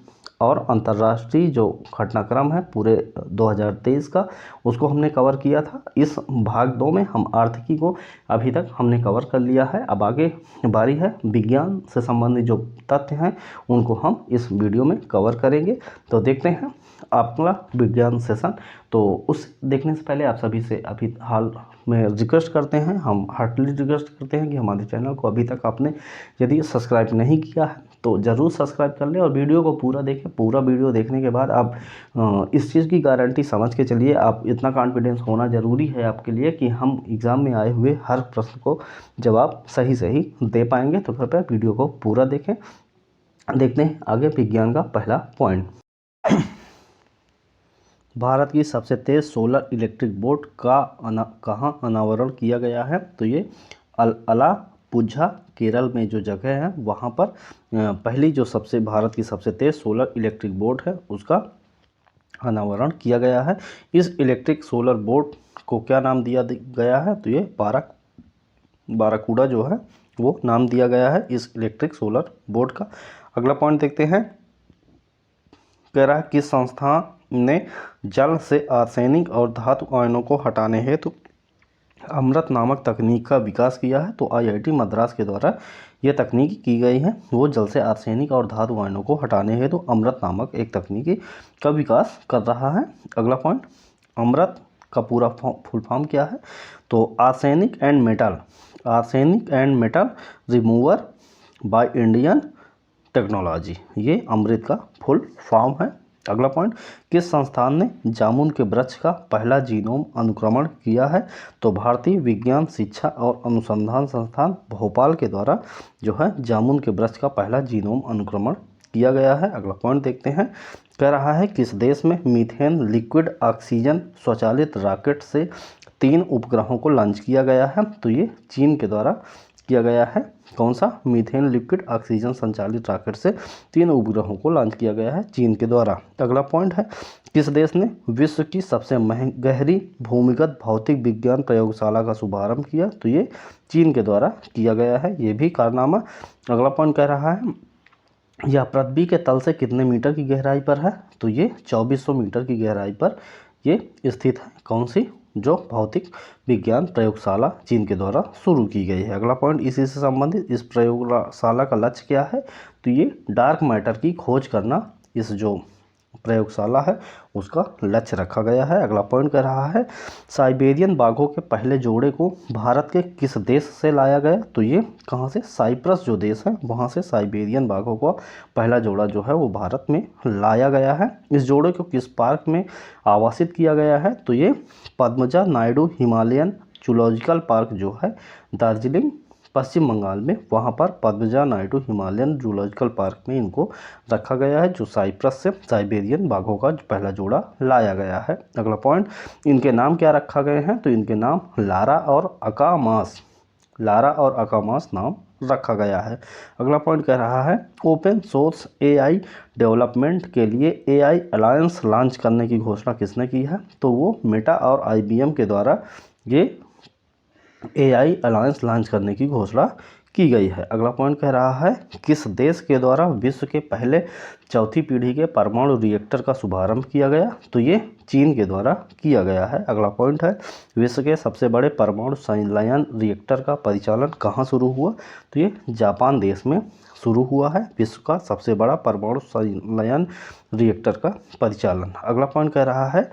और अंतर्राष्ट्रीय जो घटनाक्रम है पूरे 2023 का, उसको हमने कवर किया था। इस भाग 2 में हम आर्थिकी को अभी तक हमने कवर कर लिया है। अब आगे बारी है विज्ञान से संबंधित जो तथ्य हैं उनको हम इस वीडियो में कवर करेंगे। तो देखते हैं आपका विज्ञान सेशन। तो उस देखने से पहले आप सभी से अभी हाल में रिक्वेस्ट करते हैं, हम हार्टली रिक्वेस्ट करते हैं कि हमारे चैनल को अभी तक आपने यदि सब्सक्राइब नहीं किया है तो ज़रूर सब्सक्राइब कर लें और वीडियो को पूरा देखें। पूरा वीडियो देखने के बाद आप इस चीज़ की गारंटी समझ के चलिए, आप इतना कॉन्फिडेंस होना ज़रूरी है आपके लिए कि हम एग्ज़ाम में आए हुए हर प्रश्न को जवाब सही सही दे पाएंगे। तो कृपया वीडियो को पूरा देखें। देखते हैं आगे विज्ञान का पहला पॉइंट। भारत की सबसे तेज़ सोलर इलेक्ट्रिक बोट का कहाँ अनावरण किया गया है? तो ये अलापुझा केरल में जो जगह है वहाँ पर पहली जो भारत की सबसे तेज़ सोलर इलेक्ट्रिक बोट है उसका अनावरण किया गया है। इस इलेक्ट्रिक सोलर बोट को क्या नाम दिया गया है? तो ये बाराकूडा जो है वो नाम दिया गया है इस इलेक्ट्रिक सोलर बोट का। अगला पॉइंट देखते हैं, कह रहा है किस संस्था ने जल से आर्सेनिक और धातु आयनों को हटाने हेतु अमृत नामक तकनीक का विकास किया है? तो आईआईटी मद्रास के द्वारा यह तकनीक की गई है। वो जल से आर्सेनिक और धातु आयनों को हटाने हेतु अमृत नामक एक तकनीकी का विकास कर रहा है। अगला पॉइंट, अमृत का पूरा फुल फॉर्म क्या है? तो arsenic and metal remover by Indian technology, ये अमृत का फुल फॉर्म है। अगला पॉइंट, किस संस्थान ने जामुन के वृक्ष का पहला जीनोम अनुक्रमण किया है? तो भारतीय विज्ञान शिक्षा और अनुसंधान संस्थान भोपाल के द्वारा जो है जामुन के वृक्ष का पहला जीनोम अनुक्रमण किया गया है। अगला पॉइंट देखते हैं, कह रहा है किस देश में मीथेन लिक्विड ऑक्सीजन स्वचालित रॉकेट से 3 उपग्रहों को लॉन्च किया गया है? तो ये चीन के द्वारा किया गया है। कौन सा? मीथेन लिक्विड ऑक्सीजन संचालित रॉकेट से 3 उपग्रहों को लॉन्च किया गया है चीन के द्वारा। अगला पॉइंट है, किस देश ने विश्व की सबसे गहरी भूमिगत भौतिक विज्ञान प्रयोगशाला का शुभारंभ किया? तो ये चीन के द्वारा किया गया है, ये भी कारनामा। अगला पॉइंट कह रहा है यह पृथ्वी के तल से कितने मीटर की गहराई पर है? तो ये 2400 मीटर की गहराई पर ये स्थित है। कौन सी? जो भौतिक विज्ञान प्रयोगशाला चीन के द्वारा शुरू की गई है। अगला पॉइंट इसी से संबंधित, इस प्रयोगशाला का लक्ष्य क्या है? तो ये डार्क मैटर की खोज करना इस जो प्रयोगशाला है उसका लक्ष्य रखा गया है। अगला पॉइंट कह रहा है साइबेरियन बाघों के पहले जोड़े को भारत के किस देश से लाया गया? तो ये कहाँ से? साइप्रस जो देश है वहाँ से साइबेरियन बाघों का पहला जोड़ा जो है वो भारत में लाया गया है। इस जोड़े को किस पार्क में आवासित किया गया है? तो ये Padmaja Naidu Himalayan zoological park जो है दार्जिलिंग पश्चिम बंगाल में, वहाँ पर Padmaja Naidu Himalayan zoological park में इनको रखा गया है, जो साइप्रस से साइबेरियन बाघों का पहला जोड़ा लाया गया है। अगला पॉइंट, इनके नाम क्या रखा गए हैं? तो इनके नाम लारा और अकामास नाम रखा गया है। अगला पॉइंट कह रहा है ओपन सोर्स एआई डेवलपमेंट के लिए एआई अलायंस लॉन्च करने की घोषणा किसने की है? तो वो मेटा और आईबीएम के द्वारा ये एआई अलायंस लॉन्च करने की घोषणा की गई है। अगला पॉइंट कह रहा है किस देश के द्वारा विश्व के पहले चौथी पीढ़ी के परमाणु रिएक्टर का शुभारंभ किया गया? तो ये चीन के द्वारा किया गया है। अगला पॉइंट है विश्व के सबसे बड़े परमाणु संलयन रिएक्टर का परिचालन कहाँ शुरू हुआ? तो ये जापान देश में शुरू हुआ है विश्व का सबसे बड़ा परमाणु संलयन रिएक्टर का परिचालन। अगला पॉइंट कह रहा है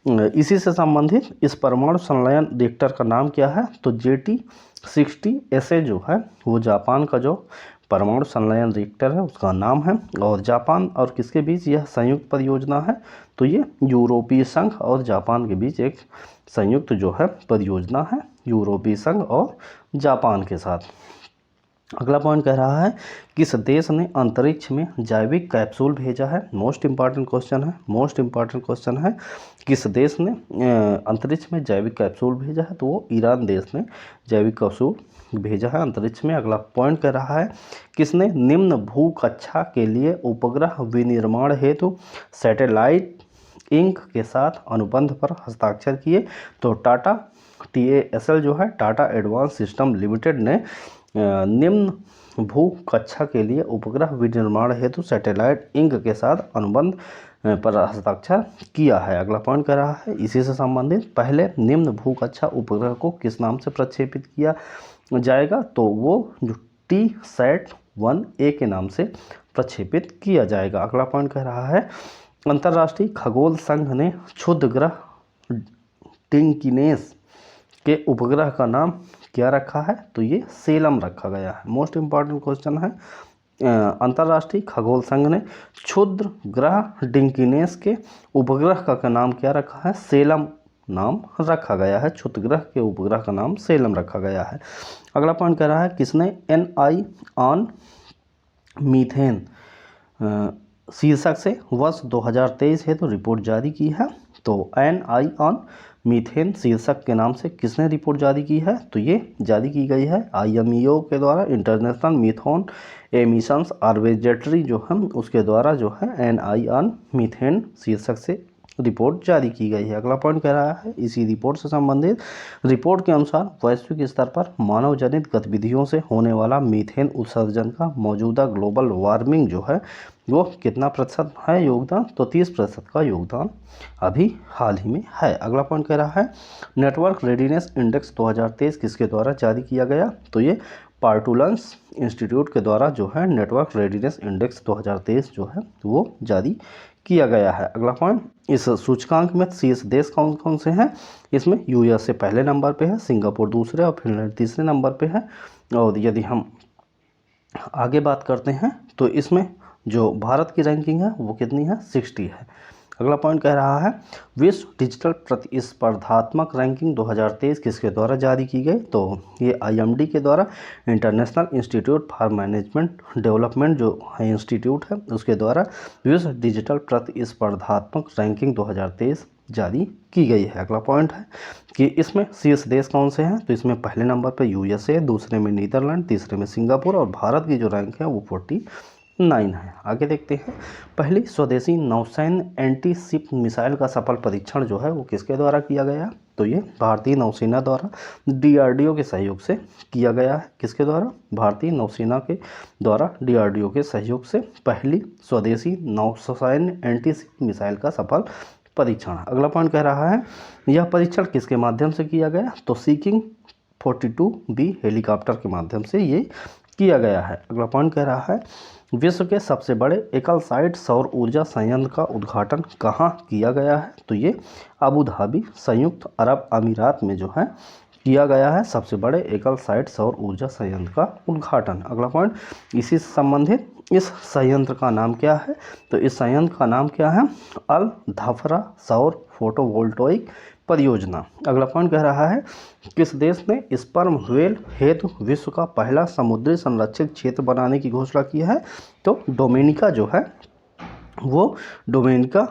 इसी से संबंधित इस परमाणु संलयन रिएक्टर का नाम क्या है? तो JT60SA जो है वो जापान का जो परमाणु संलयन रिएक्टर है उसका नाम है। और जापान और किसके बीच यह संयुक्त परियोजना है, तो ये यूरोपीय संघ और जापान के बीच एक संयुक्त जो है परियोजना है, यूरोपीय संघ और जापान के साथ। अगला पॉइंट कह रहा है किस देश ने अंतरिक्ष में जैविक कैप्सूल भेजा है। मोस्ट इंपॉर्टेंट क्वेश्चन है, मोस्ट इंपॉर्टेंट क्वेश्चन है। किस देश ने अंतरिक्ष में जैविक कैप्सूल भेजा है, तो वो ईरान देश ने जैविक कैप्सूल भेजा है अंतरिक्ष में। अगला पॉइंट कह रहा है किसने निम्न भू कक्षा के लिए उपग्रह विनिर्माण हेतु सैटेलाइट इंक के साथ अनुबंध पर हस्ताक्षर किए, तो टाटा TASL जो है टाटा एडवांस सिस्टम लिमिटेड ने निम्न भू कक्षा के लिए उपग्रह विनिर्माण हेतु सैटेलाइट इंक के साथ अनुबंध पर हस्ताक्षर किया है। अगला पॉइंट कर रहा है इसी से संबंधित पहले निम्न भू कक्षा उपग्रह को किस नाम से प्रक्षेपित किया जाएगा, तो वो जो TSAT-1A के नाम से प्रक्षेपित किया जाएगा। अगला पॉइंट कह रहा है अंतर्राष्ट्रीय खगोल संघ ने क्षुद्र ग्रह डिंकिनेस के उपग्रह का नाम क्या रखा है, तो ये सेलम रखा गया है। मोस्ट इंपॉर्टेंट क्वेश्चन है अंतर्राष्ट्रीय खगोल संघ ने क्षुद्र ग्रह डिंकिनेस के उपग्रह का नाम क्या रखा है, सेलम नाम रखा गया है। क्षुद्र ग्रह के उपग्रह का नाम सेलम रखा गया है। अगला पॉइंट कह रहा है किसने NI ऑन मीथेन शीर्षक से वर्ष 2023 है तो रिपोर्ट जारी की है, तो NI ऑन मीथेन शीर्षक के नाम से किसने रिपोर्ट जारी की है, तो ये जारी की गई है IMEO के द्वारा, इंटरनेशनल मीथेन एमिशंस ऑब्जर्वेटरी जो है उसके द्वारा जो है NI ऑन मीथेन शीर्षक से रिपोर्ट जारी की गई है। अगला पॉइंट कह रहा है इसी रिपोर्ट से संबंधित रिपोर्ट के अनुसार वैश्विक स्तर पर मानव जनित गतिविधियों से होने वाला मीथेन उत्सर्जन का मौजूदा ग्लोबल वार्मिंग जो है वो कितना प्रतिशत है योगदान, तो 30% का योगदान अभी हाल ही में है। अगला पॉइंट कह रहा है नेटवर्क रेडीनेस इंडेक्स 2023 किसके द्वारा जारी किया गया, तो ये पार्टुलेंस इंस्टीट्यूट के द्वारा जो है नेटवर्क रेडीनेस इंडेक्स 2023 जो है वो जारी किया गया है। अगला पॉइंट इस सूचकांक में शीर्ष देश कौन कौन से हैं, इसमें USA पहले नंबर पे है, सिंगापुर दूसरे और फिनलैंड तीसरे नंबर पे है। और यदि हम आगे बात करते हैं तो इसमें जो भारत की रैंकिंग है वो कितनी है, 60 है। अगला पॉइंट कह रहा है विश्व डिजिटल प्रतिस्पर्धात्मक रैंकिंग 2023 किसके द्वारा जारी की गई, तो ये IMD के द्वारा, international institute for management development जो है इंस्टीट्यूट है उसके द्वारा विश्व डिजिटल प्रतिस्पर्धात्मक रैंकिंग 2023 जारी की गई है। अगला पॉइंट है कि इसमें शीर्ष देश कौन से हैं, तो इसमें पहले नंबर पर USA, दूसरे में नीदरलैंड, तीसरे में सिंगापुर और भारत की जो रैंक है वो 49 है। आगे देखते हैं पहली स्वदेशी नौसैन्य एंटी शिप मिसाइल का सफल परीक्षण जो है वो किसके द्वारा किया गया, तो ये भारतीय नौसेना द्वारा DRDO के सहयोग से किया गया है। किसके द्वारा, भारतीय नौसेना के द्वारा DRDO के सहयोग से पहली स्वदेशी नौसैन्य एंटी शिप मिसाइल का सफल परीक्षण। अगला पॉइंट कह रहा है यह परीक्षण किसके माध्यम से किया गया, तो सीकिंग 42B हेलीकॉप्टर के माध्यम से ये किया गया है। अगला पॉइंट कह रहा है विश्व के सबसे बड़े एकल साइट सौर ऊर्जा संयंत्र का उद्घाटन कहाँ किया गया है, तो ये अबू धाबी संयुक्त अरब अमीरात में जो है किया गया है सबसे बड़े एकल साइट सौर ऊर्जा संयंत्र का उद्घाटन। अगला पॉइंट इसी से संबंधित इस संयंत्र का नाम क्या है, तो इस संयंत्र का नाम क्या है, अल धफरा सौर फोटोवोल्टोइक परियोजना। अगला पॉइंट कह रहा है किस देश ने स्पर्म व्हेल हेतु विश्व का पहला समुद्री संरक्षित क्षेत्र बनाने की घोषणा की है, तो डोमिनिका जो है वो डोमिनिका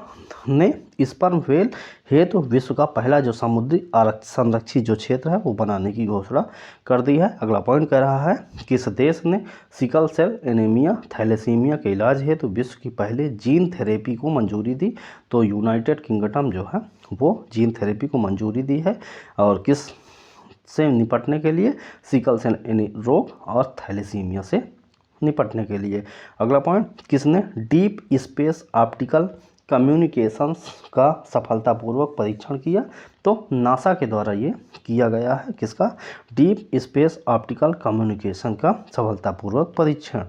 ने स्पर्म व्हेल हेतु विश्व का पहला जो समुद्री संरक्षित जो क्षेत्र है वो बनाने की घोषणा कर दी है। अगला पॉइंट कह रहा है किस देश ने सिकल सेल एनीमिया थैलेसीमिया के इलाज हेतु विश्व की पहले जीन थेरेपी को मंजूरी दी, तो यूनाइटेड किंगडम जो है वो जीन थेरेपी को मंजूरी दी है और किस से निपटने के लिए, सिकल सेल रोग और थैलेसीमिया से निपटने के लिए। अगला पॉइंट किसने डीप स्पेस ऑप्टिकल कम्युनिकेशंस का सफलतापूर्वक परीक्षण किया, तो नासा के द्वारा ये किया गया है। किसका, डीप स्पेस ऑप्टिकल कम्युनिकेशन का सफलतापूर्वक परीक्षण।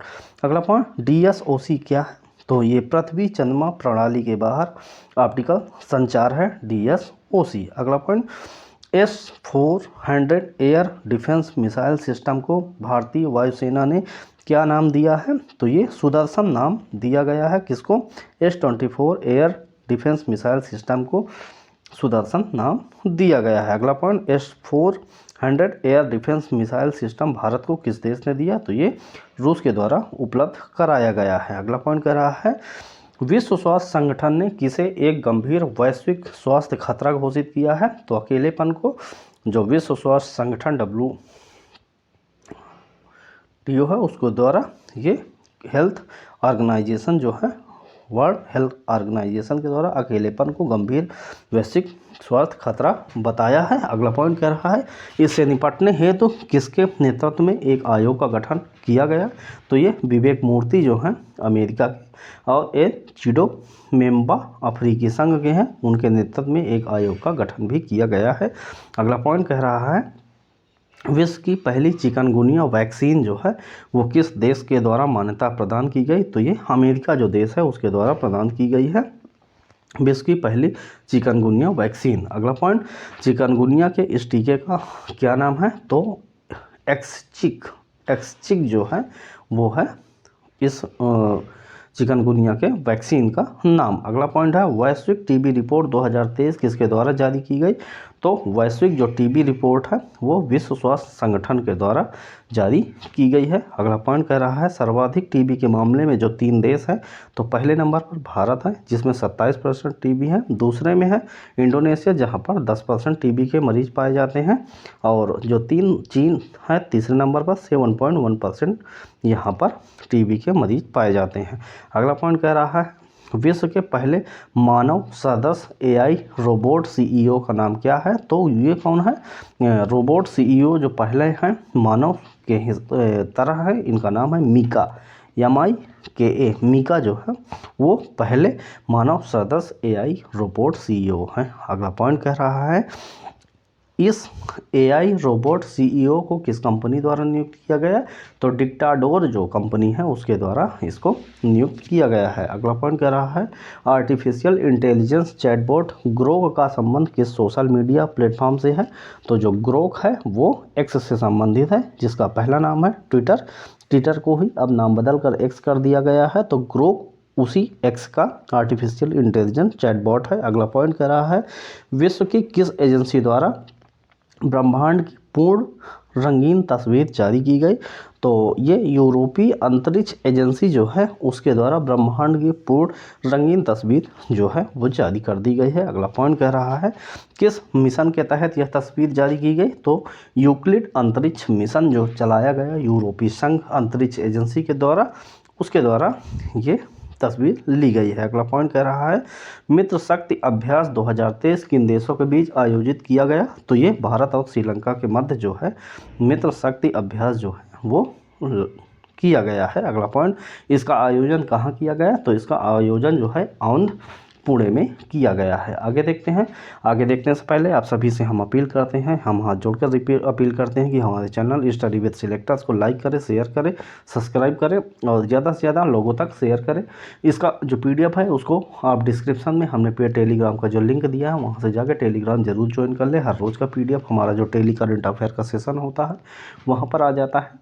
अगला पॉइंट DSOC क्या है, तो ये पृथ्वी चंद्रमा प्रणाली के बाहर ऑप्टिकल संचार है DSOC। अगला point S-400 air defence missile system को भारतीय वायुसेना ने क्या नाम दिया है? तो ये सुदर्शन नाम दिया गया है। किसको? S-24 air defence missile system को सुदर्शन नाम दिया गया है। अगला point, S-400 air defence missile system Bharat को किस देश ने दिया? तो ये रूस के द्वारा उपलब्ध कराया गया है। अगला पॉइंट कह रहा है, विश्व स्वास्थ्य संगठन ने किसे एक गंभीर वैश्विक स्वास्थ्य खतरा घोषित किया है? तो अकेलेपन को। जो विश्व स्वास्थ्य संगठन WTO है उसको द्वारा ये हेल्थ ऑर्गेनाइजेशन जो है, वर्ल्ड हेल्थ ऑर्गेनाइजेशन के द्वारा अकेलेपन को गंभीर वैश्विक स्वास्थ्य खतरा बताया है। अगला पॉइंट कह रहा है, इससे निपटने हेतु किसके नेतृत्व में एक आयोग का गठन किया गया? तो ये विवेक मूर्ति जो हैं अमेरिका के, और चिडो मेम्बा अफ्रीकी संघ के हैं, उनके नेतृत्व में एक आयोग का गठन भी किया गया है। अगला पॉइंट कह रहा है, विश्व की पहली चिकनगुनिया वैक्सीन जो है वो किस देश के द्वारा मान्यता प्रदान की गई? तो ये अमेरिका जो देश है उसके द्वारा प्रदान की गई है विश्व की पहली चिकनगुनिया वैक्सीन। अगला पॉइंट, चिकनगुनिया के इस टीके का क्या नाम है? तो एक्सचिक जो है वो है इस चिकनगुनिया के वैक्सीन का नाम। अगला पॉइंट है, वैश्विक टीबी रिपोर्ट 2023 किसके द्वारा जारी की गई? तो वैश्विक जो टीबी रिपोर्ट है वो विश्व स्वास्थ्य संगठन के द्वारा जारी की गई है। अगला पॉइंट कह रहा है, सर्वाधिक टीबी के मामले में जो 3 देश हैं, तो पहले नंबर पर भारत है जिसमें 27% टीबी है, दूसरे में है इंडोनेशिया जहां पर 10% टीबी के मरीज पाए जाते हैं, और जो चीन है तीसरे नंबर पर 7.1% यहाँ पर टीबी के मरीज पाए जाते हैं। अगला पॉइंट कह रहा है, विश्व के पहले मानव सदस्य AI रोबोट CEO का नाम क्या है? तो ये कौन है? रोबोट CEO जो पहले हैं मानव के तरह है, इनका नाम है मीका, MIKA। मीका जो है वो पहले मानव सदस्य AI रोबोट CEO हैं। अगला पॉइंट कह रहा है, इस AI रोबोट CEO को किस कंपनी द्वारा नियुक्त किया गया? तो डिक्टाडोर जो कंपनी है उसके द्वारा इसको नियुक्त किया गया है। अगला पॉइंट कह रहा है, आर्टिफिशियल इंटेलिजेंस चैटबॉट ग्रोक का संबंध किस सोशल मीडिया प्लेटफॉर्म से है? तो जो ग्रोक है वो X से संबंधित है, जिसका पहला नाम है ट्विटर को ही अब नाम बदल कर X कर दिया गया है, तो ग्रोक उसी X का आर्टिफिशियल इंटेलिजेंस चैटबॉट है। अगला पॉइंट कह रहा है, विश्व की किस एजेंसी द्वारा ब्रह्मांड की पूर्ण रंगीन तस्वीर जारी की गई? तो ये यूरोपीय अंतरिक्ष एजेंसी जो है उसके द्वारा ब्रह्मांड की पूर्ण रंगीन तस्वीर जो है वो जारी कर दी गई है। अगला पॉइंट कह रहा है, किस मिशन के तहत यह तस्वीर जारी की गई? तो यूक्लिड अंतरिक्ष मिशन जो चलाया गया यूरोपीय संघ अंतरिक्ष एजेंसी के द्वारा, उसके द्वारा ये तस्वीर ली गई है। अगला पॉइंट कह रहा है, मित्र शक्ति अभ्यास 2023 किन देशों के बीच आयोजित किया गया? तो ये भारत और श्रीलंका के मध्य जो है मित्र शक्ति अभ्यास जो है वो किया गया है। अगला पॉइंट, इसका आयोजन कहाँ किया गया? तो इसका आयोजन जो है आंध्र पुणे में किया गया है। आगे देखते हैं। आगे देखने से पहले आप सभी से हम अपील करते हैं, हम हाथ जोड़कर अपील करते हैं कि हमारे चैनल स्टडी विद सिलेक्टर्स को लाइक करें, शेयर करें, सब्सक्राइब करें और ज़्यादा से ज़्यादा लोगों तक शेयर करें। इसका जो PDF है उसको आप डिस्क्रिप्शन में हमने पेड टेलीग्राम का जो लिंक दिया है वहाँ से जाकर टेलीग्राम जरूर ज्वाइन कर लें। हर रोज़ का PDF हमारा जो टेली करंट अफेयर का सेशन होता है वहाँ पर आ जाता है,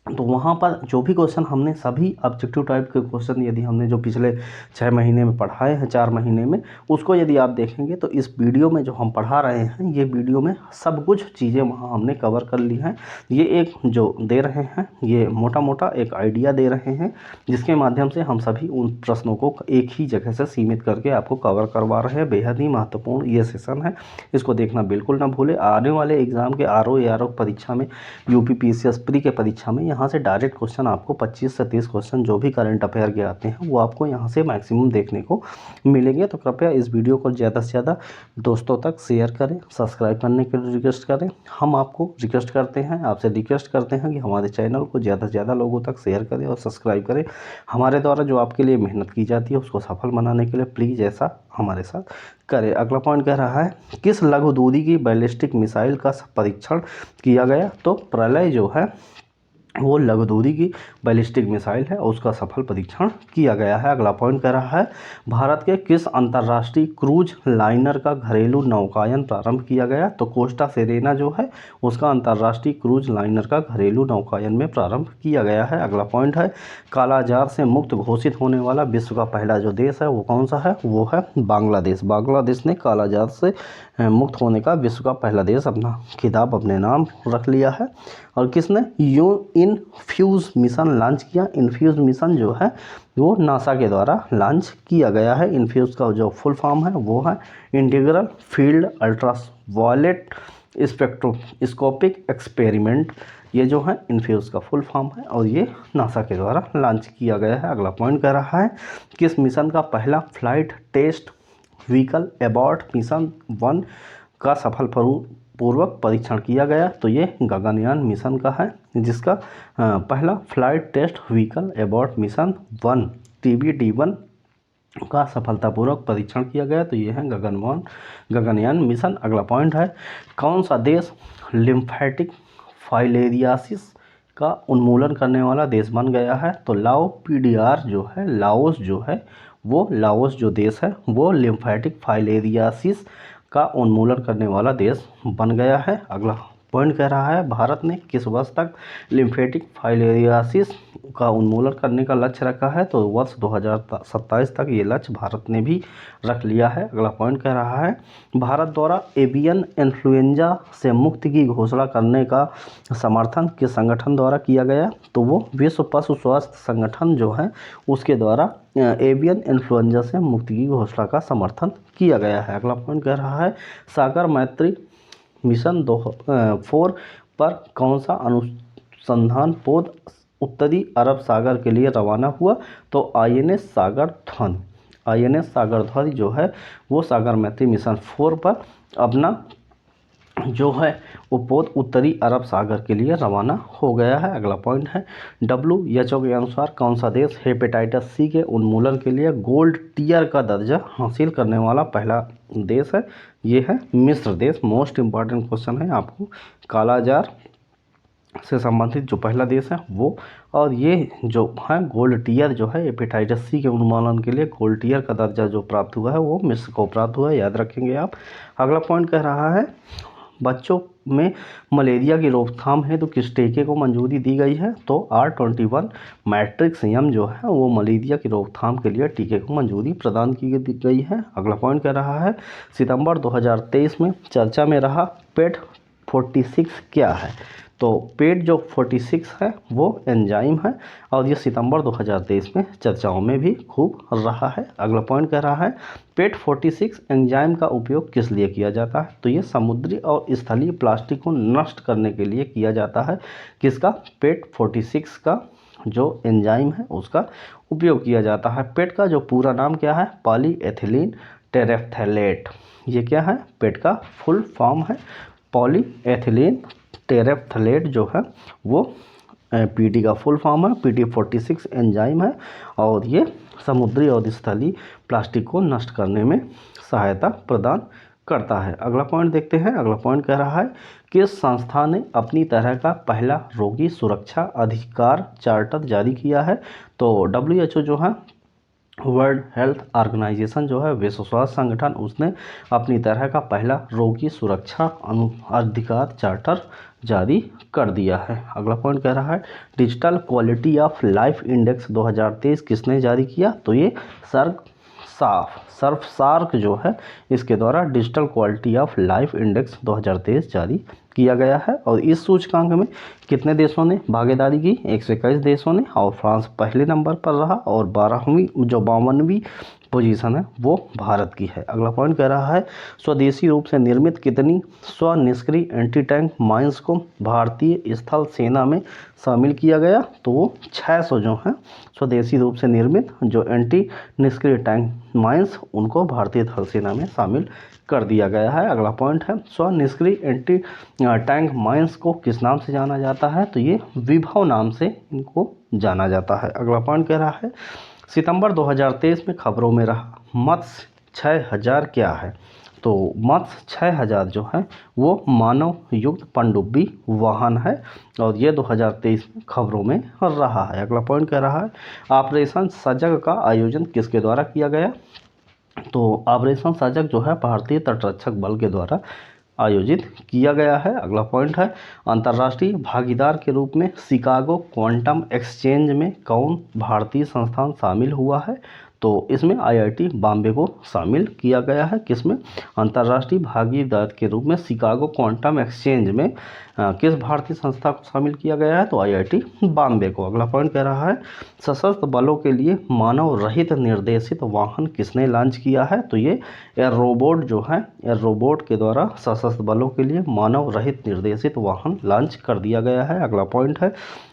तो वहाँ पर जो भी क्वेश्चन हमने सभी ऑब्जेक्टिव टाइप के क्वेश्चन यदि हमने जो पिछले 6 महीने में पढ़ाए हैं, 4 महीने में, उसको यदि आप देखेंगे तो इस वीडियो में जो हम पढ़ा रहे हैं ये वीडियो में सब कुछ चीज़ें वहाँ हमने कवर कर ली हैं। ये एक जो दे रहे हैं ये मोटा मोटा एक आइडिया दे रहे हैं जिसके माध्यम से हम सभी उन प्रश्नों को एक ही जगह से सीमित करके आपको कवर करवा रहे हैं। बेहद ही महत्वपूर्ण ये सेशन है, इसको देखना बिल्कुल ना भूलें। आने वाले एग्ज़ाम के RO ARO परीक्षा में, UP PCS प्री के परीक्षा में यहाँ से डायरेक्ट क्वेश्चन आपको 25 से 30 क्वेश्चन जो भी करंट अफेयर के आते हैं वो आपको यहाँ से मैक्सिमम देखने को मिलेंगे। तो कृपया इस वीडियो को ज़्यादा से ज़्यादा दोस्तों तक शेयर करें, सब्सक्राइब करने के लिए रिक्वेस्ट करें। हम आपको रिक्वेस्ट करते हैं, आपसे रिक्वेस्ट करते हैं कि हमारे चैनल को ज़्यादा से ज़्यादा लोगों तक शेयर करें और सब्सक्राइब करें। हमारे द्वारा जो आपके लिए मेहनत की जाती है उसको सफल बनाने के लिए प्लीज़ ऐसा हमारे साथ करें। अगला पॉइंट कह रहा है, किस लघु दूरी की बैलिस्टिक मिसाइल का परीक्षण किया गया? तो प्रलय जो है वो लघु दूरी की बैलिस्टिक मिसाइल है और उसका सफल परीक्षण किया गया है। अगला पॉइंट कह रहा है भारत के किस अंतर्राष्ट्रीय क्रूज लाइनर का घरेलू नौकायन प्रारंभ किया गया? तो कोस्टा सेरेना जो है उसका अंतर्राष्ट्रीय क्रूज लाइनर का घरेलू नौकायन में प्रारंभ किया गया है। अगला पॉइंट है कालाजार से मुक्त घोषित होने वाला विश्व का पहला जो देश है वो कौन सा है? वो है बांग्लादेश। बांग्लादेश ने कालाजार से मुक्त होने का विश्व का पहला देश अपना खिताब अपने नाम रख लिया है। और किसने इनफ्यूज़ मिशन लॉन्च किया? इनफ्यूज़ मिशन जो है वो नासा के द्वारा लॉन्च किया गया है। इनफ्यूज़ का जो फुल फॉर्म है वो है integral field ultraviolet spectroscopic experiment. ये जो है इनफ्यूज़ का फुल फॉर्म है और ये नासा के द्वारा लॉन्च किया गया है। अगला पॉइंट कह रहा है किस मिशन का पहला flight test vehicle abort mission 1 का सफल पूर्वक परीक्षण किया गया? तो ये गगनयान मिशन का है जिसका पहला flight test vehicle abort mission 1 TBD-1 का सफलतापूर्वक परीक्षण किया गया। तो ये है गगनयान मिशन। अगला पॉइंट है कौन सा देश लिम्फेटिक फाइलेरियासिस का उन्मूलन करने वाला देश बन गया है? तो लाओस जो है लाओस जो देश है वो लिम्फेटिक फाइलेरियासिस का उन्मूलन करने वाला देश बन गया है। अगला पॉइंट कह रहा है भारत ने किस वर्ष तक लिम्फेटिक फाइलेरियासिस का उन्मूलन करने का लक्ष्य रखा है? तो वर्ष 2027 तक ये लक्ष्य भारत ने भी रख लिया है। अगला पॉइंट कह रहा है भारत द्वारा एवियन इन्फ्लुएंजा से मुक्ति की घोषणा करने का समर्थन किस संगठन द्वारा किया गया? तो वो विश्व पशु स्वास्थ्य संगठन जो है उसके द्वारा एवियन इन्फ्लुएंजा से मुक्ति की घोषणा का समर्थन किया गया है। अगला पॉइंट कह रहा है सागर मैत्री मिशन 4 पर कौन सा अनुसंधान पोत उत्तरी अरब सागर के लिए रवाना हुआ? तो INS सागर ध्वज जो है वो सागर मैत्री मिशन 4 पर अपना जो है वो पोत उत्तरी अरब सागर के लिए रवाना हो गया है। अगला पॉइंट है WHO के अनुसार कौन सा देश हेपेटाइटिस C के उन्मूलन के लिए गोल्ड टियर का दर्जा हासिल करने वाला पहला देश है? ये है मिस्र देश। मोस्ट इम्पॉर्टेंट क्वेश्चन है आपको कालाजार से संबंधित जो पहला देश है वो। और ये जो है गोल्ड टियर जो है हेपेटाइटिस C के उन्मूलन के लिए गोल्ड टियर का दर्जा जो प्राप्त हुआ है वो मिस्र को प्राप्त हुआ है, याद रखेंगे आप। अगला पॉइंट कह रहा है बच्चों में मलेरिया की रोकथाम है तो किस टीके को मंजूरी दी गई है? तो R21 मैट्रिक्स यम जो है वो मलेरिया की रोकथाम के लिए टीके को मंजूरी प्रदान की गई है। अगला पॉइंट कह रहा है सितंबर 2023 में चर्चा में रहा पेट 46 क्या है? तो पेट जो 46 है वो एंजाइम है और ये सितंबर 2023 में चर्चाओं में भी खूब रहा है। अगला पॉइंट कह रहा है पेट 46 एंजाइम का उपयोग किस लिए किया जाता है? तो ये समुद्री और स्थलीय प्लास्टिक को नष्ट करने के लिए किया जाता है। किसका? पेट 46 का जो एंजाइम है उसका उपयोग किया जाता है। पेट का जो पूरा नाम क्या है? पॉलीएथिलीन टेरेफ्थैलेट। ये क्या है? पेट का फुल फॉर्म है पॉलीएथिलीन टेरेफ्थलेट जो है वो PD का फुल फॉर्म है। PD46 एंजाइम है और ये समुद्री और स्थलीय प्लास्टिक को नष्ट करने में सहायता प्रदान करता है। अगला पॉइंट देखते हैं। अगला पॉइंट कह रहा है किस संस्था ने अपनी तरह का पहला रोगी सुरक्षा अधिकार चार्टर जारी किया है? तो WHO जो है वर्ल्ड हेल्थ ऑर्गेनाइजेशन जो है विश्व स्वास्थ्य संगठन उसने अपनी तरह का पहला रोगी सुरक्षा अधिकार चार्टर जारी कर दिया है। अगला पॉइंट कह रहा है digital quality of life index 2023 किसने जारी किया? तो ये सर्फ जो है इसके द्वारा digital quality of life index 2023 जारी किया गया है। और इस सूचकांक में कितने देशों ने भागीदारी की? 121 देशों ने और फ्रांस पहले नंबर पर रहा और 52वीं पोजीशन है वो भारत की है। अगला पॉइंट कह रहा है स्वदेशी रूप से निर्मित कितनी स्वनिष्क्रिय एंटी टैंक माइंस को भारतीय स्थल सेना में शामिल किया गया? तो वो 600 जो हैं स्वदेशी रूप से निर्मित जो एंटी निष्क्रिय टैंक माइंस उनको भारतीय थल सेना में शामिल कर दिया गया है। अगला पॉइंट है स्वनिष्क्रिय एंटी टैंक माइंस को किस नाम से जाना जाता है? तो ये विभव नाम से इनको जाना जाता है। अगला पॉइंट कह रहा है सितंबर 2023 में खबरों में रहा मत्स्य 6000 क्या है? तो मत्स्य 6000 जो है वो मानव युक्त पनडुब्बी वाहन है और ये 2023 में खबरों में रहा है। अगला पॉइंट कह रहा है ऑपरेशन सजग का आयोजन किसके द्वारा किया गया। तो ऑपरेशन सजग जो है भारतीय तटरक्षक बल के द्वारा आयोजित किया गया है। अगला पॉइंट है अंतर्राष्ट्रीय भागीदार के रूप में शिकागो क्वांटम एक्सचेंज में कौन भारतीय संस्थान शामिल हुआ है। तो इसमें आईआईटी बॉम्बे को शामिल किया गया है। किसमें, अंतर्राष्ट्रीय भागीदार के रूप में शिकागो क्वांटम एक्सचेंज में किस भारतीय संस्था को शामिल किया गया है। तो आईआईटी बॉम्बे को। अगला पॉइंट कह रहा है सशस्त्र बलों के लिए मानव रहित निर्देशित वाहन किसने लॉन्च किया है। तो ये एयर रोबोट जो है, एयर रोबोट के द्वारा सशस्त्र बलों के लिए मानव रहित निर्देशित वाहन लॉन्च कर दिया गया है। अगला पॉइंट है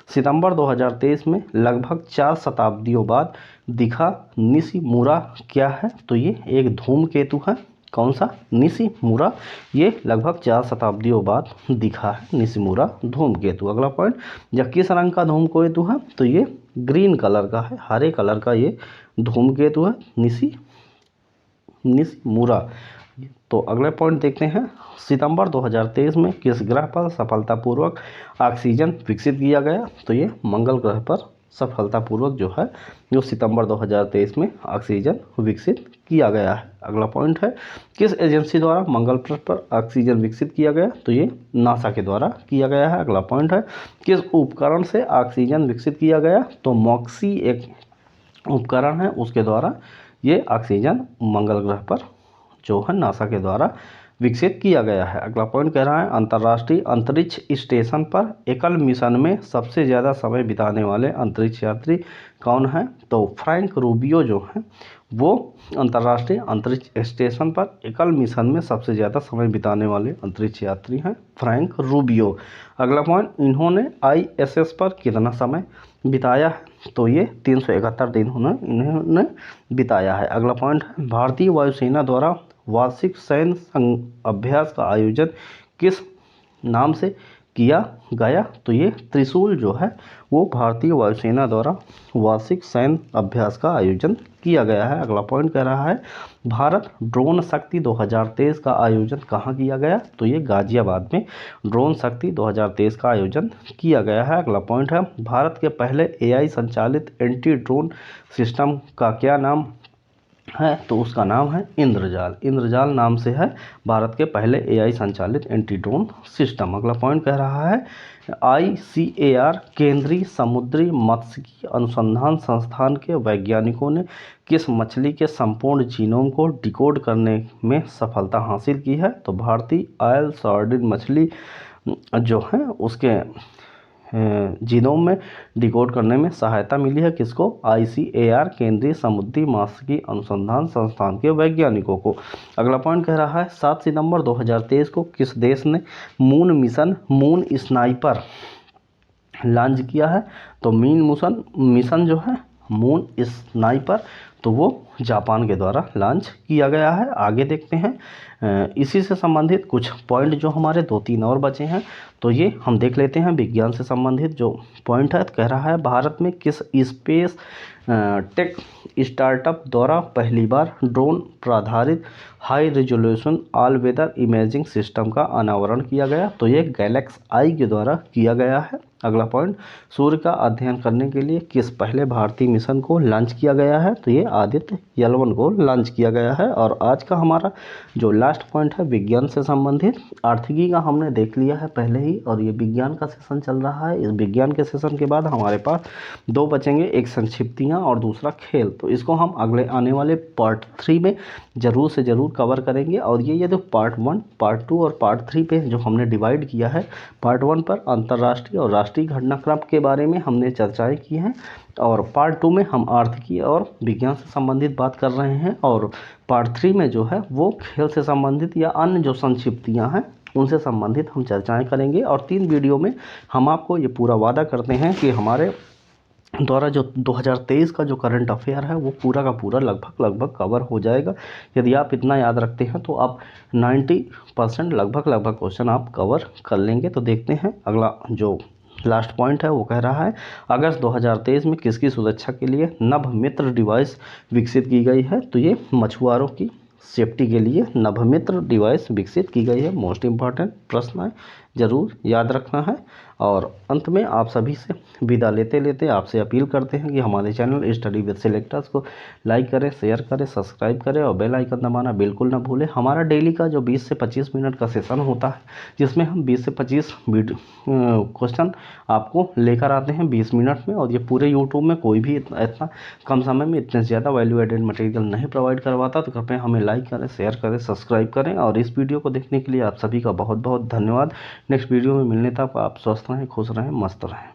सितंबर 2023 में लगभग 4 शताब्दियों बाद दिखा निशिमुरा क्या है। तो ये एक धूमकेतु है। कौन सा, निशिमुरा। ये लगभग 4 शताब्दियों बाद दिखा है निशिमुरा धूमकेतु। अगला पॉइंट यह किस रंग का धूमकेतु है। तो ये ग्रीन कलर का है, हरे कलर का ये धूमकेतु है निशिमुरा। तो अगले पॉइंट देखते हैं सितंबर 2023 में किस ग्रह पर सफलतापूर्वक ऑक्सीजन विकसित किया गया। तो ये मंगल ग्रह पर सफलतापूर्वक जो है जो सितंबर 2023 में ऑक्सीजन विकसित किया गया है। अगला पॉइंट है किस एजेंसी द्वारा मंगल ग्रह पर ऑक्सीजन विकसित किया गया। तो ये नासा के द्वारा किया गया है। अगला पॉइंट है किस उपकरण से ऑक्सीजन विकसित किया गया। तो मॉक्सी एक उपकरण है, उसके द्वारा ये ऑक्सीजन मंगल ग्रह पर जो है नासा के द्वारा विकसित किया गया है। अगला पॉइंट कह रहा है अंतर्राष्ट्रीय अंतरिक्ष स्टेशन पर एकल मिशन में सबसे ज़्यादा समय बिताने वाले अंतरिक्ष यात्री कौन है। तो फ्रैंक रूबियो जो है वो अंतर्राष्ट्रीय अंतरिक्ष स्टेशन पर एकल मिशन में सबसे ज़्यादा समय बिताने वाले अंतरिक्ष यात्री हैं फ्रैंक रूबियो। अगला पॉइंट इन्होंने ISS पर कितना समय बिताया है। तो ये 371 दिन इन्होंने बिताया है। अगला पॉइंट है भारतीय वायुसेना द्वारा वार्षिक सैन्य अभ्यास का आयोजन किस नाम से किया गया। तो ये त्रिशूल जो है वो भारतीय वायुसेना द्वारा वार्षिक सैन्य अभ्यास का आयोजन किया गया है। अगला पॉइंट कह रहा है भारत ड्रोन शक्ति 2023 का आयोजन कहाँ किया गया। तो ये गाजियाबाद में ड्रोन शक्ति 2023 का आयोजन किया गया है। अगला पॉइंट है भारत के पहले AI संचालित एंटी ड्रोन सिस्टम का क्या नाम है। तो उसका नाम है इंद्रजाल। इंद्रजाल नाम से है भारत के पहले AI संचालित एंटी ड्रोन सिस्टम। अगला पॉइंट कह रहा है ICAR केंद्रीय समुद्री मात्स्यिकी अनुसंधान संस्थान के वैज्ञानिकों ने किस मछली के संपूर्ण जीनोम को डिकोड करने में सफलता हासिल की है। तो भारतीय आयल सार्डिन मछली जो है उसके जीनोम में डिकोड करने में सहायता मिली है किसको, ICAR केंद्रीय समुद्री मात्स्यिकी अनुसंधान संस्थान के वैज्ञानिकों को। अगला पॉइंट कह रहा है 7 सितंबर 2023 को किस देश ने moon mission moon sniper launch किया है। तो मिशन जो है मून स्नाइपर तो वो जापान के द्वारा लॉन्च किया गया है। आगे देखते हैं इसी से संबंधित कुछ पॉइंट जो हमारे 2-3 और बचे हैं तो ये हम देख लेते हैं। विज्ञान से संबंधित जो पॉइंट है तो कह रहा है भारत में किस स्पेस टेक स्टार्टअप द्वारा पहली बार ड्रोन पर आधारित high resolution all weather imaging system का अनावरण किया गया। तो ये गैलेक्स आई के द्वारा किया गया है। अगला पॉइंट सूर्य का अध्ययन करने के लिए किस पहले भारतीय मिशन को लॉन्च किया गया है। तो ये आदित्य L1 को लॉन्च किया गया है। और आज का हमारा जो लास्ट पॉइंट है विज्ञान से संबंधित आर्थिकी का हमने देख लिया है पहले ही और ये विज्ञान का सेशन चल रहा है। इस विज्ञान के सेशन के बाद हमारे पास 2 बचेंगे, एक संक्षिप्तियाँ और दूसरा खेल। तो इसको हम अगले आने वाले पार्ट 3 में ज़रूर से ज़रूर कवर करेंगे। और ये जो पार्ट 1, पार्ट 2 और पार्ट 3 पे जो हमने डिवाइड किया है, पार्ट 1 पर अंतर्राष्ट्रीय और राष्ट्रीय घटनाक्रम के बारे में हमने चर्चाएँ की हैं और पार्ट 2 में हम आर्थिकी और विज्ञान से संबंधित बात कर रहे हैं और पार्ट 3 में जो है वो खेल से संबंधित या अन्य जो संक्षिप्तियाँ हैं उनसे संबंधित हम चर्चाएं करेंगे। और 3 वीडियो में हम आपको ये पूरा वादा करते हैं कि हमारे द्वारा जो 2023 का जो करंट अफेयर है वो पूरा का पूरा लगभग कवर हो जाएगा। यदि आप इतना याद रखते हैं तो आप 90% लगभग क्वेश्चन आप कवर कर लेंगे। तो देखते हैं अगला जो लास्ट पॉइंट है वो कह रहा है अगस्त 2023 में किसकी सुरक्षा के लिए नभ मित्र डिवाइस विकसित की गई है। तो ये मछुआरों की सेफ्टी के लिए नभमित्र डिवाइस विकसित की गई है। मोस्ट इम्पॉर्टेंट प्रश्न है, ज़रूर याद रखना है। और अंत में आप सभी से विदा लेते लेते आपसे अपील करते हैं कि हमारे चैनल स्टडी विद सेलेक्टर्स को लाइक करें, शेयर करें, सब्सक्राइब करें और बेल आइकन दबाना बिल्कुल ना भूलें। हमारा डेली का जो 20 से 25 मिनट का सेशन होता है, जिसमें हम 20 से 25 क्वेश्चन आपको लेकर आते हैं 20 मिनट में। और ये पूरे यूट्यूब में कोई भी इतना कम समय में इतने ज़्यादा वैल्यू एडेड मटेरियल नहीं प्रोवाइड करवाता। तो कृपया हमें लाइक करें, शेयर करें, सब्सक्राइब करें। और इस वीडियो को देखने के लिए आप सभी का बहुत बहुत धन्यवाद। नेक्स्ट वीडियो में मिलने तक आप स्वस्थ रहें, खुश रहें, मस्त रहें।